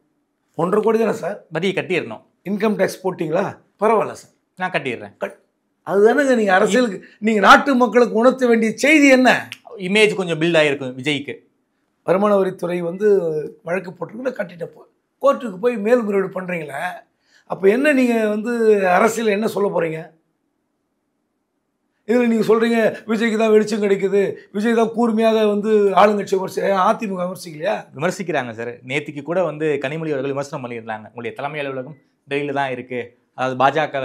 1.5 கோடி தானே சார் வரியை கட்டிடணும். இன்கம் டேக்ஸ் போட்டிங்களா? பரவாயில்ல சார், நான் கட்டிடுறேன். அதுதானங்க நீங்கள் அரசியலுக்கு நீங்கள் நாட்டு மக்களுக்கு உணர்த்த வேண்டிய செய்தி என்ன? இமேஜ் கொஞ்சம் பில்ட் ஆகிருக்கும் விஜய்க்கு. வருமான வரித்துறை வந்து வழக்கு போட்டிருக்குன்னா கட்டிட்டப்போ கோர்ட்டுக்கு போய் மேல்முறையீடு பண்ணுறீங்களே, அப்போ என்ன நீங்கள் வந்து அரசியல் என்ன சொல்ல போகிறீங்க? இதில் நீங்கள் சொல்கிறீங்க விஜய்க்கு தான் வெளிச்சம் கிடைக்குது, விஜய் தான் கூர்மையாக வந்து ஆளுங்கட்சி அதிமுக விமர்சிக்கலையா? விமர்சிக்கிறாங்க சார். நேற்றுக்கு கூட வந்து கனிமொழி அவர்கள் விமர்சனம் பண்ணியிருந்தாங்க, உங்களுடைய தலைமை அலுவலகம் டெல்லியில் தான் இருக்குது, அதாவது பாஜக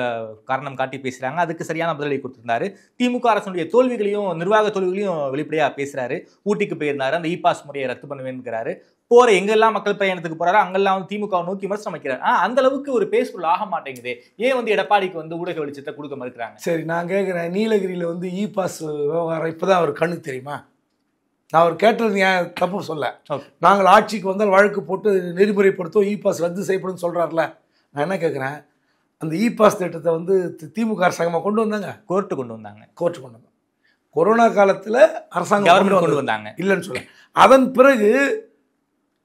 காரணம் காட்டி பேசுகிறாங்க, அதுக்கு சரியான பதிலடி கொடுத்துருந்தாரு. திமுக அரசுடைய தோல்விகளையும் நிர்வாக தோல்விகளையும் வெளிப்படையாக பேசுகிறாரு. ஊட்டிக்கு போயிருந்தாரு, அந்த இ-பாஸ் முறையை ரத்து பண்ணுவேன்கிறாரு. போகிற எங்கெல்லாம் மக்கள் பயணத்துக்கு போகிறாரோ அங்கெல்லாம் வந்து திமுக நோக்கி விமர்சனம் வைக்கிறார். அந்த அளவுக்கு ஒரு பேஸ்ஃபுல் ஆக மாட்டேங்குது. ஏன் வந்து எடப்பாடிக்கு வந்து ஊடக வெளிச்சத்தை கொடுக்க மறுக்கிறாங்க? சரி, நான் கேட்குறேன், நீலகிரியில் வந்து இ-பாஸ் விவகாரம் இப்போ தான் அவர் கண்ணுக்கு தெரியுமா? நான் அவர் கேட்டது ஏன் தப்பு சொல்ல, நாங்கள் ஆட்சிக்கு வந்தால் வழக்கு போட்டு நெறிமுறைப்படுத்தும், இ-பாஸ் ரத்து செய்யப்படும்னு சொல்கிறார்ல. நான் என்ன கேட்குறேன், அந்த இ-பாஸ் திட்டத்தை வந்து திமுக அரசாங்கமாக கொண்டு வந்தாங்க, கோர்ட்டு கொண்டு வந்தாங்க. கொரோனா காலத்தில் அரசாங்கம் கொண்டு வந்தாங்க, இல்லைன்னு சொல்ல. அதன் பிறகு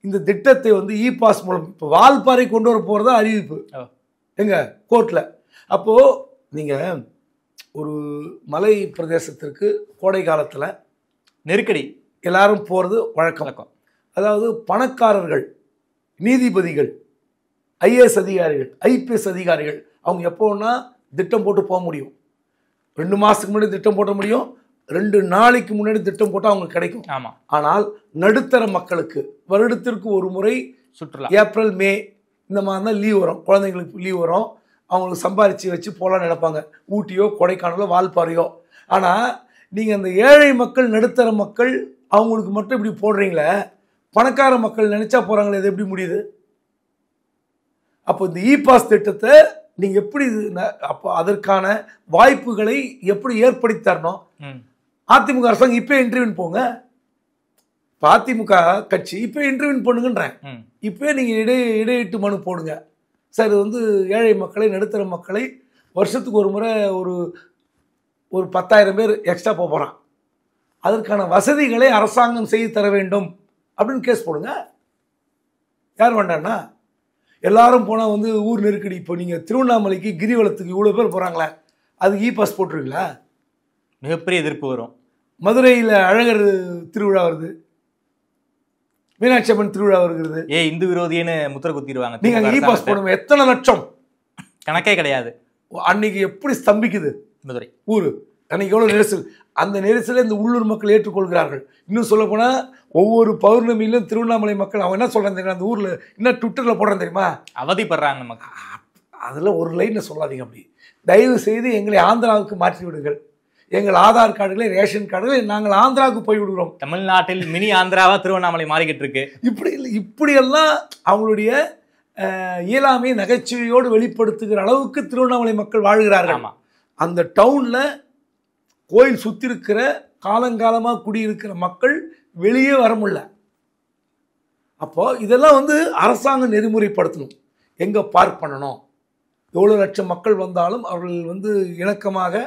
இந்த திட்டத்தை வந்து இ-பாஸ் மூலம் இப்போ வால்பாறை கொண்டு வர போகிறதா அறிவிப்பு எங்க கோர்ட்டில். அப்போது நீங்கள் ஒரு மலை பிரதேசத்திற்கு கோடை காலத்தில் நெருக்கடி எல்லாரும் போகிறது வழக்கம். அதாவது பணக்காரர்கள், நீதிபதிகள், ஐஏஎஸ் அதிகாரிகள், ஐபிஎஸ் அதிகாரிகள், அவங்க எப்போன்னா திட்டம் போட்டு போக முடியும். 2 மாதத்துக்கு முன்னாடி திட்டம் போட முடியும், 2 நாளைக்கு முன்னாடி திட்டம் போட்டால் அவங்களுக்கு கிடைக்கும். ஆமாம். ஆனால் நடுத்தர மக்களுக்கு வருடத்திற்கு ஒரு முறை சுற்றுலா, ஏப்ரல் மே இந்த மாதிரி தான் லீவ் வரும், குழந்தைங்களுக்கு லீவ் வரும், அவங்களுக்கு சம்பாரித்து வச்சு போகலான்னு நினைப்பாங்க, ஊட்டியோ கொடைக்கானலோ வால்பாறையோ. ஆனால் நீங்கள் அந்த ஏழை மக்கள் நடுத்தர மக்கள் அவங்களுக்கு மட்டும் இப்படி போடுறீங்களே, பணக்கார மக்கள் நினச்சா போகிறாங்களே, இது எப்படி முடியுது? அப்போ இந்த இ-பாஸ் திட்டத்தை நீங்கள் எப்படி அப்போ அதற்கான வாய்ப்புகளை எப்படி ஏற்படுத்தி தரணும்? அதிமுக அரசாங்கம் இப்போ இன்டர்வியூன் போங்க, இப்போ அதிமுக கட்சி இப்போ இன்டர்வியூன் பண்ணுங்கன்றேன். இப்போ நீங்கள் இடையிட்டு மனு போடுங்க சார், இது வந்து ஏழை மக்களை நடுத்தர மக்களை வருஷத்துக்கு ஒரு முறை ஒரு 10,000 பேர் எக்ஸ்ட்ரா போகிறான், அதற்கான வசதிகளை அரசாங்கம் செய்து தர வேண்டும் அப்படின்னு கேஸ் போடுங்க. யார் வேண்டாம்னா? எல்லாரும் போனால் வந்து ஊர் நெருக்கடி. இப்போ நீங்கள் திருவண்ணாமலைக்கு கிரிவலத்துக்கு இவ்வளோ பேர் போகிறாங்களே, அதுக்கு இ-பாஸ் போட்டுருவீங்களா? மிகப்பெரிய எதிர்ப்பு வரும். மதுரையில் அழகர் திருவிழா வருது, மீனாட்சி அம்மன் திருவிழா வருகிறது. இந்து விரோதின்னு முத்திர குத்திடுவாங்க. நீங்க அங்க இ-பாஸ் போடுங்க, எத்தனை லட்சம் கணக்கே கிடையாது. அன்னைக்கு எப்படி ஸ்தம்பிக்குது மதுரை ஊரு, அன்னைக்கு எவ்வளவு நெரிசல். அந்த நெரிசலை இந்த உள்ளூர் மக்கள் ஏற்றுக்கொள்கிறார்கள். இன்னும் சொல்ல போனா ஒவ்வொரு பௌர்ணமியிலும் திருவண்ணாமலை மக்கள் அவங்க என்ன சொல்றாங்க தெரியுமா, அந்த ஊர்ல இன்னும் ட்விட்டர்ல போடுறாங்க தெரியுமா, அவதிப்படுறாங்க மக்கள். அதுல ஒரு லைன்ல சொல்லாதீங்க. அப்படி தயவு செய்து எங்களை ஆந்திராவுக்கு மாற்றி விடுங்கள், எங்கள் ஆதார் கார்டுகளை ரேஷன் கார்டுகளை நாங்கள் ஆந்திராவுக்கு போய் விடுகிறோம். தமிழ்நாட்டில் மினி ஆந்திராவா திருவண்ணாமலை மாறிக்கிட்டு இருக்கு. இப்படியெல்லாம் அவங்களுடைய இயலாமை நகைச்சுவையோடு வெளிப்படுத்துகிற அளவுக்கு திருவண்ணாமலை மக்கள் வாழ்கிறார்கள். அந்த டவுன்ல கோயில் சுத்தி இருக்கிற காலங்காலமாக குடியிருக்கிற மக்கள் வெளியே வர முடியல. அப்போ இதெல்லாம் அரசாங்கம் நெறிமுறைப்படுத்தணும். எங்க பார்க் பண்ணணும், எவ்வளவு லட்சம் மக்கள் வந்தாலும் அவர்கள் இணக்கமாக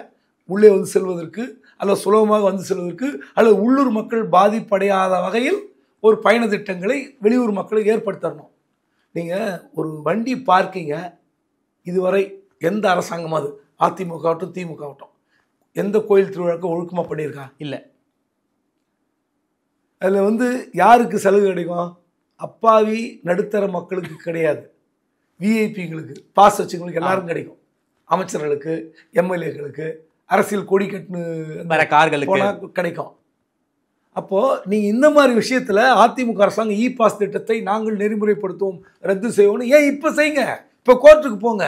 உள்ளே செல்வதற்கு அல்லது சுலபமாக செல்வதற்கு அல்லது உள்ளூர் மக்கள் பாதிப்படையாத வகையில் ஒரு பயண திட்டங்களை வெளியூர் மக்களுக்கு ஏற்படுத்தணும். நீங்கள் ஒரு வண்டி பார்க்கிங்க இதுவரை எந்த அரசாங்கமாவது அதிமுக ஆகட்டும் திமுக ஆகட்டும் எந்த கோயில் திருவிழாவுக்கு ஒழுக்கமாக பண்ணியிருக்கா? இல்லை. அதில் யாருக்கு சலுகை கிடைக்கும்? அப்பாவி நடுத்தர மக்களுக்கு கிடையாது, விஐபிங்களுக்கு பாஸ் வச்சுங்களுக்கு எல்லாரும் கிடைக்கும். அமைச்சர்களுக்கு, எம்எல்ஏக்களுக்கு, அரசியல் கொடி கட்டுன்னு கார்களுக்கு கிடைக்கும். அப்போது நீங்கள் இந்த மாதிரி விஷயத்தில் அதிமுக அரசாங்கம் இ-பாஸ் திட்டத்தை நாங்கள் நெறிமுறைப்படுத்துவோம், ரத்து செய்வோம்னு ஏன் இப்போ செய்யுங்க, இப்போ கோர்ட்டுக்கு போங்க.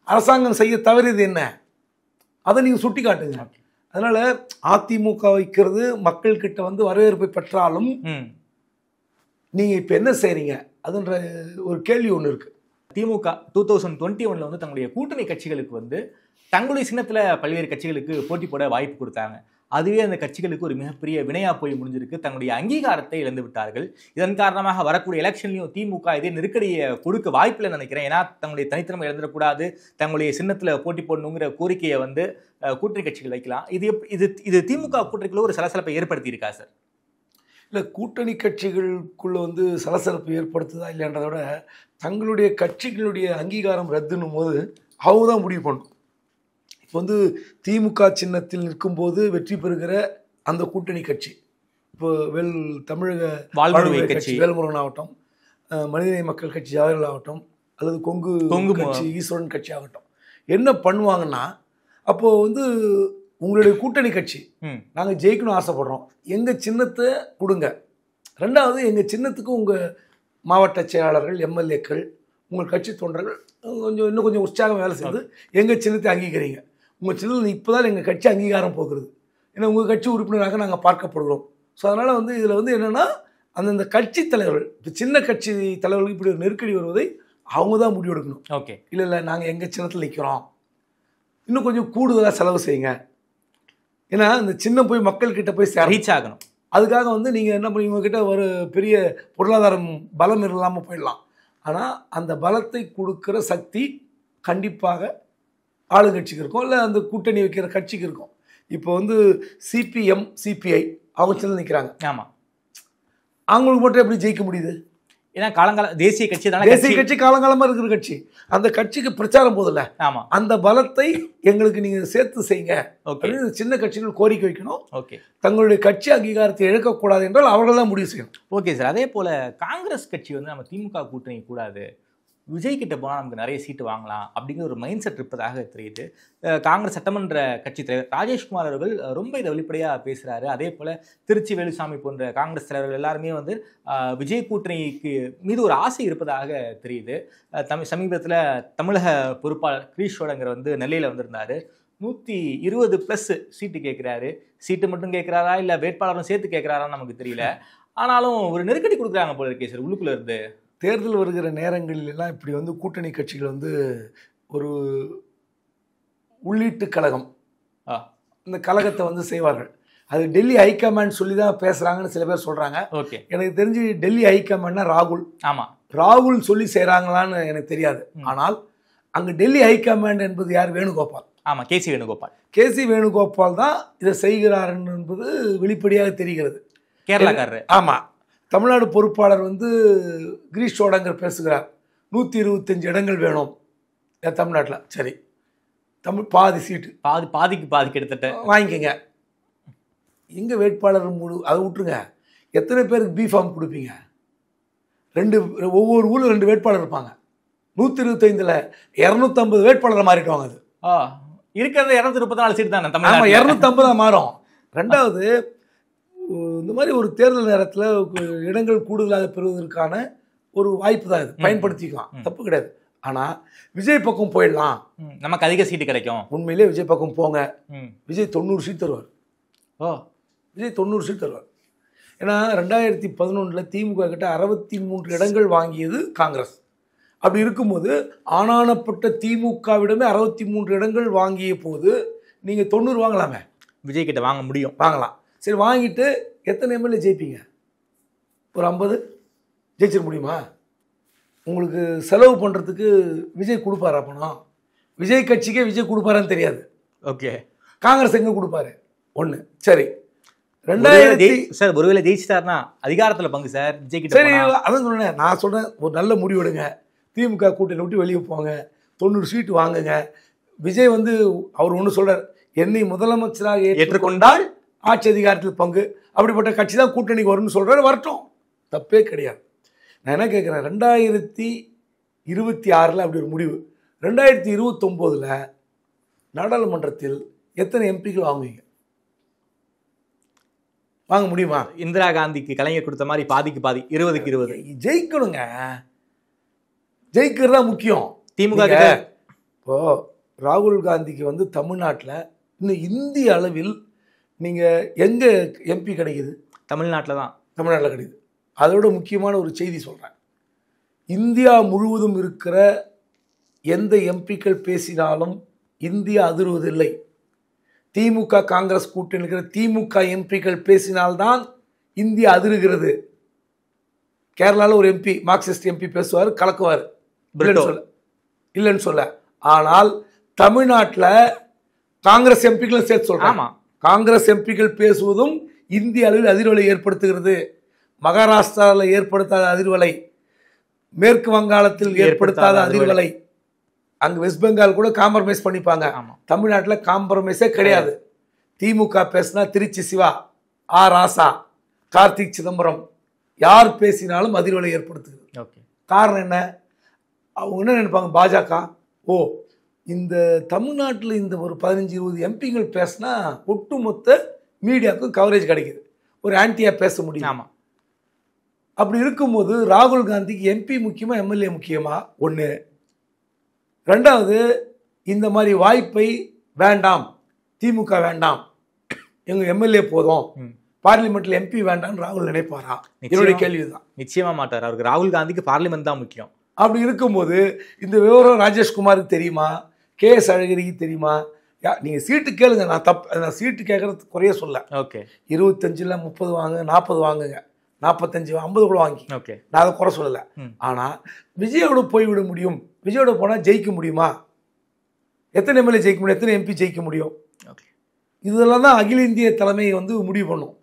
அரசாங்கம் செய்ய தவறியது என்ன, அதை நீங்கள் சுட்டி காட்டுங்க. அதனால் அதிமுக வைக்கிறது மக்கள்கிட்ட வரவேற்பை பெற்றாலும் நீங்கள் இப்போ என்ன செய்கிறீங்க அதுன்ற ஒரு கேள்வி ஒன்று இருக்குது. திமுக 2021 தங்களுடைய கூட்டணி கட்சிகளுக்கு தங்களுடைய சின்னத்தில் பல்வேறு கட்சிகளுக்கு போட்டி போட வாய்ப்பு கொடுத்தாங்க. அதுவே அந்த கட்சிகளுக்கு ஒரு மிகப்பெரிய வினையா போய் முடிஞ்சிருக்கு. தங்களுடைய அங்கீகாரத்தை இழந்து விட்டார்கள். இதன் காரணமாக வரக்கூடிய எலெக்ஷன்லையும் திமுக இதே நெருக்கடியை கொடுக்க வாய்ப்பில்லை நினைக்கிறேன். ஏன்னா தங்களுடைய தனித்திறமை இழந்துடக்கூடாது, தங்களுடைய சின்னத்தில் போட்டி போடணுங்கிற கோரிக்கையை கூட்டணி கட்சிகள் வைக்கலாம். இது திமுக கூட்டணிக்குள்ள ஒரு சலசலப்பை ஏற்படுத்தி இருக்கா சார்? இல்லை, கூட்டணி கட்சிகளுக்குள்ள சலசலப்பு ஏற்படுத்துதா இல்லைன்றத விட தங்களுடைய கட்சிகளுடைய அங்கீகாரம் ரத்துன்னும் போது அவங்க தான் முடிவு பண்ணணும். இப்போ திமுக சின்னத்தில் நிற்கும்போது வெற்றி பெறுகிற அந்த கூட்டணி கட்சி, இப்போ தமிழக வாழ்வுரிமை கட்சி வேல்முருகன் ஆகட்டும், மனிதநேய மக்கள் கட்சி ஜவஹர்லால் ஆகட்டும், அல்லது கொங்கு கட்சி ஈஸ்வரன் கட்சி ஆகட்டும், என்ன பண்ணுவாங்கன்னா அப்போது உங்களுடைய கூட்டணி கட்சி நாங்கள் ஜெயிக்கணும் ஆசைப்படுறோம், எங்கள் சின்னத்தை கொடுங்க. ரெண்டாவது எங்கள் சின்னத்துக்கு உங்கள் மாவட்ட செயலாளர்கள், எம்எல்ஏக்கள், உங்கள் கட்சி தொண்டர்கள் இன்னும் கொஞ்சம் உற்சாகம் வேலை செய்து எங்கள் சின்னத்தை அங்கீகரிங்க. உங்கள் சின்னத்தில் இப்போ தான் எங்கள் கட்சி அங்கீகாரம் போகிறது, ஏன்னா உங்கள் கட்சி உறுப்பினராக நாங்கள் பார்க்கப்படுகிறோம். ஸோ அதனால் இதில் என்னென்னா அந்தந்த கட்சி தலைவர்கள், இப்போ சின்ன கட்சி தலைவர்களுக்கு இப்படி ஒரு நெருக்கடி வருவதை அவங்க தான் முடிவெடுக்கணும். ஓகே, இல்லை நாங்கள் எங்கள் சின்னத்தில் நிற்கிறோம், இன்னும் கொஞ்சம் கூடுதலாக செலவு செய்யுங்க. ஏன்னா இந்த சின்னம் போய் மக்கள்கிட்ட போய் ரீச் ஆகணும். அதுக்காக நீங்கள் என்ன பண்ணி உங்ககிட்ட ஒரு பெரிய பொருளாதாரம் பலம் இல்லாமல் போயிடலாம். ஆனால் அந்த பலத்தை கொடுக்குற சக்தி கண்டிப்பாக ஆளுங்கட்சிக்கு இருக்கும், இல்லை அந்த கூட்டணி வைக்கிற கட்சிக்கு இருக்கும். இப்போ சிபிஎம் சிபிஐ அவங்க சின்ன நிற்கிறாங்க. ஆமாம், அவங்களுக்கு மட்டும் எப்படி ஜெயிக்க முடியுது? ஏன்னா காலங்கால தேசிய கட்சி காலங்காலமாக இருக்கிற கட்சி, அந்த கட்சிக்கு பிரச்சாரம் போதில்ல. ஆமாம், அந்த பலத்தை எங்களுக்கு நீங்கள் சேர்த்து செய்யுங்க அப்படின்னு சின்ன கட்சிகள் கோரிக்கை வைக்கணும். ஓகே, தங்களுடைய கட்சி அங்கீகாரத்தை இழக்கக்கூடாது என்றால் அவர்கள் தான் முடிவு செய்யணும். Okay sir. அதே போல் காங்கிரஸ் கட்சி நம்ம திமுக கூட்டணி கூடாது, விஜய் கிட்ட போனால் நமக்கு நிறைய சீட்டு வாங்கலாம் அப்படிங்கிற ஒரு மைண்ட் செட் இருப்பதாக தெரியுது. காங்கிரஸ் சட்டமன்ற கட்சி தலைவர் ராஜேஷ்குமார் அவர்கள் ரொம்ப இதை வெளிப்படையாக பேசுகிறாரு. அதே போல் திருச்சி வேலுசாமி போன்ற காங்கிரஸ் தலைவர்கள் எல்லாருமே விஜய் கூட்டணிக்கு மீது ஒரு ஆசை இருப்பதாக தெரியுது. சமீபத்தில் தமிழக பொறுப்பாளர் கிரீஷோடங்கிற நெல்லையில் வந்திருந்தார். 120+ சீட்டு கேட்குறாரு. சீட்டு மட்டும் கேட்குறாரா இல்லை வேட்பாளரும் சேர்த்து கேட்குறாரான்னு நமக்கு தெரியல. ஆனாலும் ஒரு நெருக்கடி கொடுக்குறாங்க போல இருக்கே சார் உள்ளுக்குள்ள இருந்து. தேர்தல் வருகிற நேரங்களிலெல்லாம் இப்படி கூட்டணி கட்சிகள் ஒரு உள்ளீட்டு கழகம், இந்த கழகத்தை செய்வார்கள். அது டெல்லி ஹைகமாண்ட் சொல்லி தான் பேசுகிறாங்கன்னு சில பேர் சொல்கிறாங்க. ஓகே, எனக்கு தெரிஞ்சு டெல்லி ஹைகமாண்ட்னா ராகுல். ஆமாம், ராகுல் சொல்லி செய்கிறாங்களான்னு எனக்கு தெரியாது. ஆனால் அங்கே டெல்லி ஹைகமாண்ட் என்பது யார்? வேணுகோபால். ஆமாம், கேசி வேணுகோபால். கேசி வேணுகோபால் தான் இதை செய்கிறார் என்பது வெளிப்படையாக தெரிகிறது. கேரளாக்காரர். ஆமாம், தமிழ்நாடு பொறுப்பாளர் கிரீஷ் சோடங்கர் பேசுகிறார். 125 இடங்கள் வேணும் தமிழ்நாட்டில். சரி, பாதி சீட்டு, பாதிக்கு கிட்டத்தட்ட வாங்கிக்கங்க. எங்கள் வேட்பாளர் அதை விட்டுருங்க, எத்தனை பேருக்கு பி ஃபார்ம் கொடுப்பீங்க? ஒவ்வொரு ஊரில் 2 வேட்பாளர் இருப்பாங்க. 125ல் 250 வேட்பாளர் மாறிடுவாங்க. அது இருக்கிறது 234 சீட் தானே தமிழ். ஆமாம், 250 மாறும். ரெண்டாவது, இந்த மாதிரி ஒரு தேர்தல் நேரத்தில் இடங்கள் கூடுதலாக பெறுவதற்கான ஒரு வாய்ப்பு தான் இது, பயன்படுத்திக்கலாம், தப்பு கிடையாது. ஆனால் விஜய் பக்கம் போயிடலாம், நமக்கு அதிக சீட்டு கிடைக்கும். உண்மையிலே விஜய் பக்கம் போங்க. விஜய் 90 சீட் தருவார். விஜய் 90 சீட் தருவார். ஏன்னா 2011 திமுக கிட்ட 63 இடங்கள் வாங்கியது காங்கிரஸ். அப்படி இருக்கும்போது ஆனானப்பட்ட திமுகவிடமே 63 இடங்கள் வாங்கிய போது நீங்கள் 90 வாங்கலாமே. விஜய் கிட்ட வாங்க முடியும், வாங்கலாம். சரி, வாங்கிட்டு எத்தனை எம்எல்ஏ ஜெயிப்பீங்க? ஒரு 50 ஜெயிச்சிட முடியுமா? உங்களுக்கு செலவு பண்ணுறதுக்கு விஜய் கொடுப்பாரா பணம்? விஜய் கட்சிக்கே விஜய் கொடுப்பாரான்னு தெரியாது. ஓகே, காங்கிரஸ் எங்கே கொடுப்பாரு? ஒன்று. சரி, சார் ஒருவேளை ஜெயிச்சிட்டாருன்னா அதிகாரத்தில் பங்கு சார் விஜய் கிட்ட. சரி, அதான் சொன்னேன். நான் சொல்கிறேன், ஒரு நல்ல முடிவு எடுங்க. திமுக கூட்டணி விட்டு வெளியே போங்க, 90 சீட்டு வாங்குங்க. விஜய் அவர் ஒன்று சொல்கிறார், என்னை முதலமைச்சராக ஏற்றுக்கொண்டால் ஆட்சி அதிகாரத்தில் பங்கு. அப்படிப்பட்ட கட்சி தான் கூட்டணிக்கு வரும்னு சொல்கிறார். வரட்டும், தப்பே கிடையாது. நான் என்ன கேட்குறேன், 2026 அப்படி ஒரு முடிவு. 2029 நாடாளுமன்றத்தில் எத்தனை எம்பிக்கள் வாங்குவீங்க? வாங்க முடியுமா? இந்திரா காந்திக்கு கலைஞர் கொடுத்த மாதிரி பாதிக்கு பாதி, 20க்கு 20. ஜெயிக்கணுங்க, ஜெயிக்கிறது தான் முக்கியம். திமுக இப்போ ராகுல் காந்திக்கு தமிழ்நாட்டில் இன்னும் இந்திய அளவில் நீங்கள் எங்கே எம்பி கிடைக்குது? தமிழ்நாட்டில் தான். தமிழ்நாட்டில் கிடைக்குது. அதோட முக்கியமான ஒரு செய்தி சொல்கிறேன். இந்தியா முழுவதும் இருக்கிற எந்த எம்பிக்கள் பேசினாலும் இந்தியா அதிர்வதில்லை. திமுக காங்கிரஸ் கூட்டணி இருக்கிற திமுக எம்பிக்கள் பேசினால்தான் இந்தியா அதிருகிறது. கேரளாவில் ஒரு எம்பி, மார்க்சிஸ்ட் எம்பி பேசுவார், கலக்குவார், இல்லைன்னு சொல்ல. ஆனால் தமிழ்நாட்டில் காங்கிரஸ் எம்பிக்களும் சேர்த்து சொல்றாங்க. காங்கிரஸ் எம்பிக்கள் பேசுவதும் இந்திய அளவில் அதிர்வலை ஏற்படுத்துகிறது. மகாராஷ்டிராவில் ஏற்படுத்தாத அதிர்வலை, மேற்கு வங்காளத்தில் ஏற்படுத்தாத அதிர்வலை, அங்கே வெஸ்ட் பெங்கால் கூட காம்ப்ரமைஸ் பண்ணிப்பாங்க. தமிழ்நாட்டில் காம்ப்ரமைஸே கிடையாது. திமுக பேசினா திருச்சி சிவா, ஆர் ராசா, கார்த்திக் சிதம்பரம், யார் பேசினாலும் அதிர்வலை ஏற்படுத்துது. காரணம் என்ன? அவங்க என்ன நினைப்பாங்க, பாஜக இந்த தமிழ்நாட்டில் இந்த ஒரு 15-20 எம்பிகள் பேசினா ஒட்டுமொத்த மீடியாவுக்கும் கவரேஜ் கிடைக்குது, ஒரு ஆன்டியா பேச முடியும். அப்படி இருக்கும்போது ராகுல் காந்திக்கு எம்பி முக்கியமா எம்எல்ஏ முக்கியமா? ஒன்று. ரெண்டாவது, இந்த மாதிரி வாய்ப்பை வேண்டாம், திமுக வேண்டாம், எங்கள் எம்எல்ஏ போதும், பார்லிமெண்ட்ல எம்பி வேண்டாம்னு ராகுல் நினைப்பாரா? என்னுடைய கேள்விதான். நிச்சயமா மாட்டார். அவருக்கு ராகுல் காந்திக்கு பார்லிமெண்ட் தான் முக்கியம். அப்படி இருக்கும்போது இந்த விவரம் ராஜேஷ்குமாருக்கு தெரியுமா? KS அழகிரிக்கு தெரியுமா? நீங்கள் சீட்டு கேளுங்க, நான் சீட்டு கேட்கறது குறைய சொல்ல. 25ல் 30 வாங்க, 40 வாங்குங்க, 45 50 கூட வாங்கி, நான் அதை குறை சொல்லலை. ஆனால் விஜயோட போய்விட முடியும். விஜயோட போனால் ஜெயிக்க முடியுமா? எத்தனை எம்எல்ஏ ஜெயிக்க முடியும்? எத்தனை எம்பி ஜெயிக்க முடியும்? இதெல்லாம் தான் அகில இந்திய தலைமை முடிவு பண்ணும்.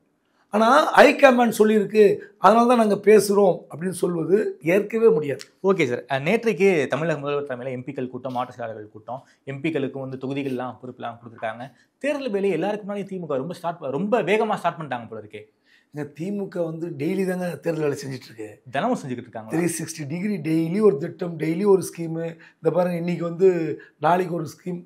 ஆனால் ஹைகமாண்ட் சொல்லியிருக்கு, அதனால தான் நாங்கள் பேசுகிறோம் அப்படின்னு சொல்வது ஏற்கவே முடியாது. ஓகே சார், நேற்றைக்கு தமிழக முதல்வர் தலைமையில் எம்பிக்கள் கூட்டம், மாற்று செயலாளர்கள் கூட்டம், எம்பிக்களுக்கு தொகுதிகள்லாம் பொறுப்புலாம் கொடுத்துருக்காங்க. தேர்தல் வேலையை எல்லாருக்கும் முன்னாடி திமுக ரொம்ப வேகமாக ஸ்டார்ட் பண்ணிட்டாங்க போல இருக்கே. இந்த திமுக டெய்லி தாங்க தேர்தல் வேலை செஞ்சுட்டு இருக்கு. தினமும் செஞ்சுக்கிட்டு இருக்காங்க. 360 டிகிரி டெய்லி ஒரு திட்டம், டெய்லி ஒரு ஸ்கீமு. இந்த பாருங்க, இன்னைக்கு நாளைக்கு ஒரு ஸ்கீம்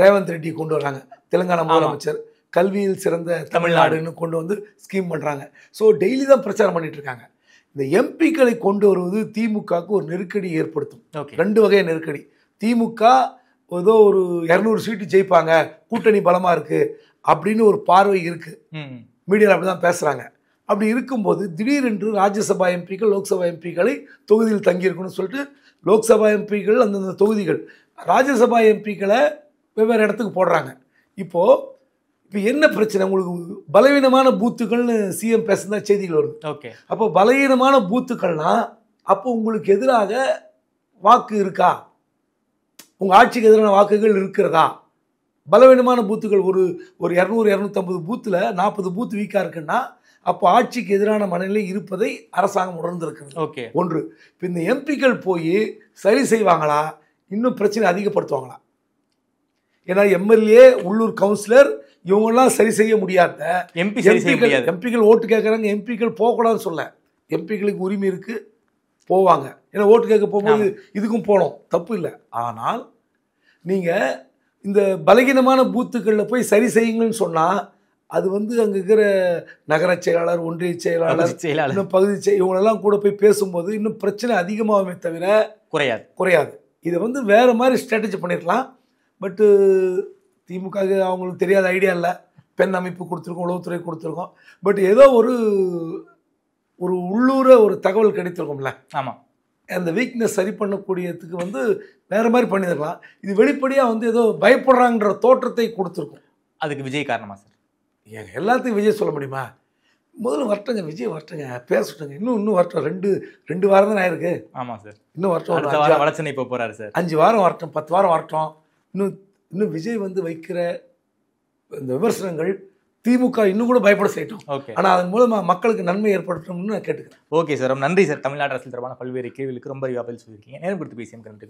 ரேவந்த் ரெட்டி கொண்டு வர்றாங்க, தெலுங்கானா முதலமைச்சர். கல்வியில் சிறந்த தமிழ்நாடுன்னு கொண்டு ஸ்கீம் பண்ணுறாங்க. ஸோ டெய்லி தான் பிரச்சாரம் பண்ணிட்டு இருக்காங்க. இந்த எம்பிக்களை கொண்டு வருவது திமுகவுக்கு ஒரு நெருக்கடி ஏற்படுத்தும். 2 வகை நெருக்கடி. திமுக ஏதோ ஒரு 200 சீட்டு ஜெயிப்பாங்க, கூட்டணி பலமாக இருக்குது அப்படின்னு ஒரு பார்வை இருக்குது. மீடியாவில் அப்படி தான் பேசுகிறாங்க. அப்படி இருக்கும்போது திடீரென்று ராஜ்யசபா எம்பிக்கள், லோக்சபா எம்பிக்களை தொகுதியில் தங்கியிருக்கணும்னு சொல்லிட்டு லோக்சபா எம்பிக்கள் அந்தந்த தொகுதிகள், ராஜ்யசபா எம்பிக்களை வெவ்வேறு இடத்துக்கு போடுறாங்க. இப்போ என்ன பிரச்சனை? உங்களுக்கு பலவீனமான பூத்துக்கள்னு சிஎம் பேசுனா செய்திகள் வருது. அப்போ பலவீனமான பூத்துக்கள்னா அப்போ உங்களுக்கு எதிராக வாக்கு இருக்கா? உங்கள் ஆட்சிக்கு எதிரான வாக்குகள் இருக்கிறதா? பலவீனமான பூத்துகள் ஒரு 200-250 பூத்தில் 40 பூத்து வீக்காக இருக்குன்னா அப்போ ஆட்சிக்கு எதிரான மனநிலை இருப்பதை அரசாங்கம் உணர்ந்திருக்கிறது. ஒன்று. இப்போ இந்த எம்பிக்கள் போய் சரி செய்வாங்களா, இன்னும் பிரச்சனை அதிகப்படுத்துவாங்களா? ஏன்னா எம்எல்ஏ, உள்ளூர் கவுன்சிலர் இவங்கெல்லாம் சரி செய்ய முடியாத எம்பிக்கள் ஓட்டு கேட்குறாங்க. எம்பிக்கள் போகக்கூடாதுன்னு சொல்ல, எம்பிக்களுக்கு உரிமை இருக்குது, போவாங்க. ஏன்னா ஓட்டு கேட்க போகும்போது இதுக்கும் போனோம், தப்பு இல்லை. ஆனால் நீங்கள் இந்த பலகீனமான பூத்துக்களில் போய் சரி செய்யுங்கன்னு சொன்னால் அது வந்து அங்கே இருக்கிற நகர செயலாளர், ஒன்றிய செயலாளர், இன்னும் பகுதி இவங்களெல்லாம் கூட போய் பேசும்போது இன்னும் பிரச்சனை அதிகமாகுமே தவிர குறையாது. இதை வந்து வேறு மாதிரி ஸ்ட்ராட்டஜி பண்ணியிருக்கலாம். பட்டு திமுக அவங்களுக்கு தெரியாத ஐடியா இல்லை. பெண் அமைப்பு கொடுத்துருக்கோம், உளவுத்துறை கொடுத்துருக்கோம். பட் ஏதோ ஒரு உள்ளூர ஒரு தகவல் கிடைத்திருக்கோம்ல. ஆமாம், அந்த வீக்னஸ் சரி பண்ணக்கூடியதுக்கு வந்து வேறு மாதிரி பண்ணியிருக்கலாம். இது வெளிப்படையாக வந்து ஏதோ பயப்படுறாங்கன்ற தோற்றத்தை கொடுத்துருக்கோம். அதுக்கு விஜய் காரணமா சார்? ஏங்க எல்லாத்துக்கும் விஜய் சொல்ல முடியுமா? முதல்ல வரட்டுங்க, விஜய் வரட்டுங்க, பேசட்டுங்க. இன்னும் வரட்டும். ரெண்டு வாரம் தான் ஆயிருக்கு. ஆமாம் சார், இன்னும் வரட்டும். வளர்ச்சி இப்போ போகிறாரு சார். 5 வாரம் வரட்டும், 10 வாரம் வரட்டும். இன்னும் விஜய் வந்து வைக்கிற இந்த விமர்சனங்கள் திமுக இன்னும் கூட பயப்பட செய்யட்டும். ஆனால் அதன் மூலமாக மக்களுக்கு நன்மை ஏற்படுத்தணும்னு நான் கேட்டுக்கிறேன். ஓகே சார், ரொம்ப நன்றி சார். தமிழ்நாடு அரசியல் தொடர்பான பல்வேறு கேள்விகளுக்கு ரொம்ப பதில் சொல்லியிருக்கீங்க. நேரம் கொடுத்து பேசிய நன்றி.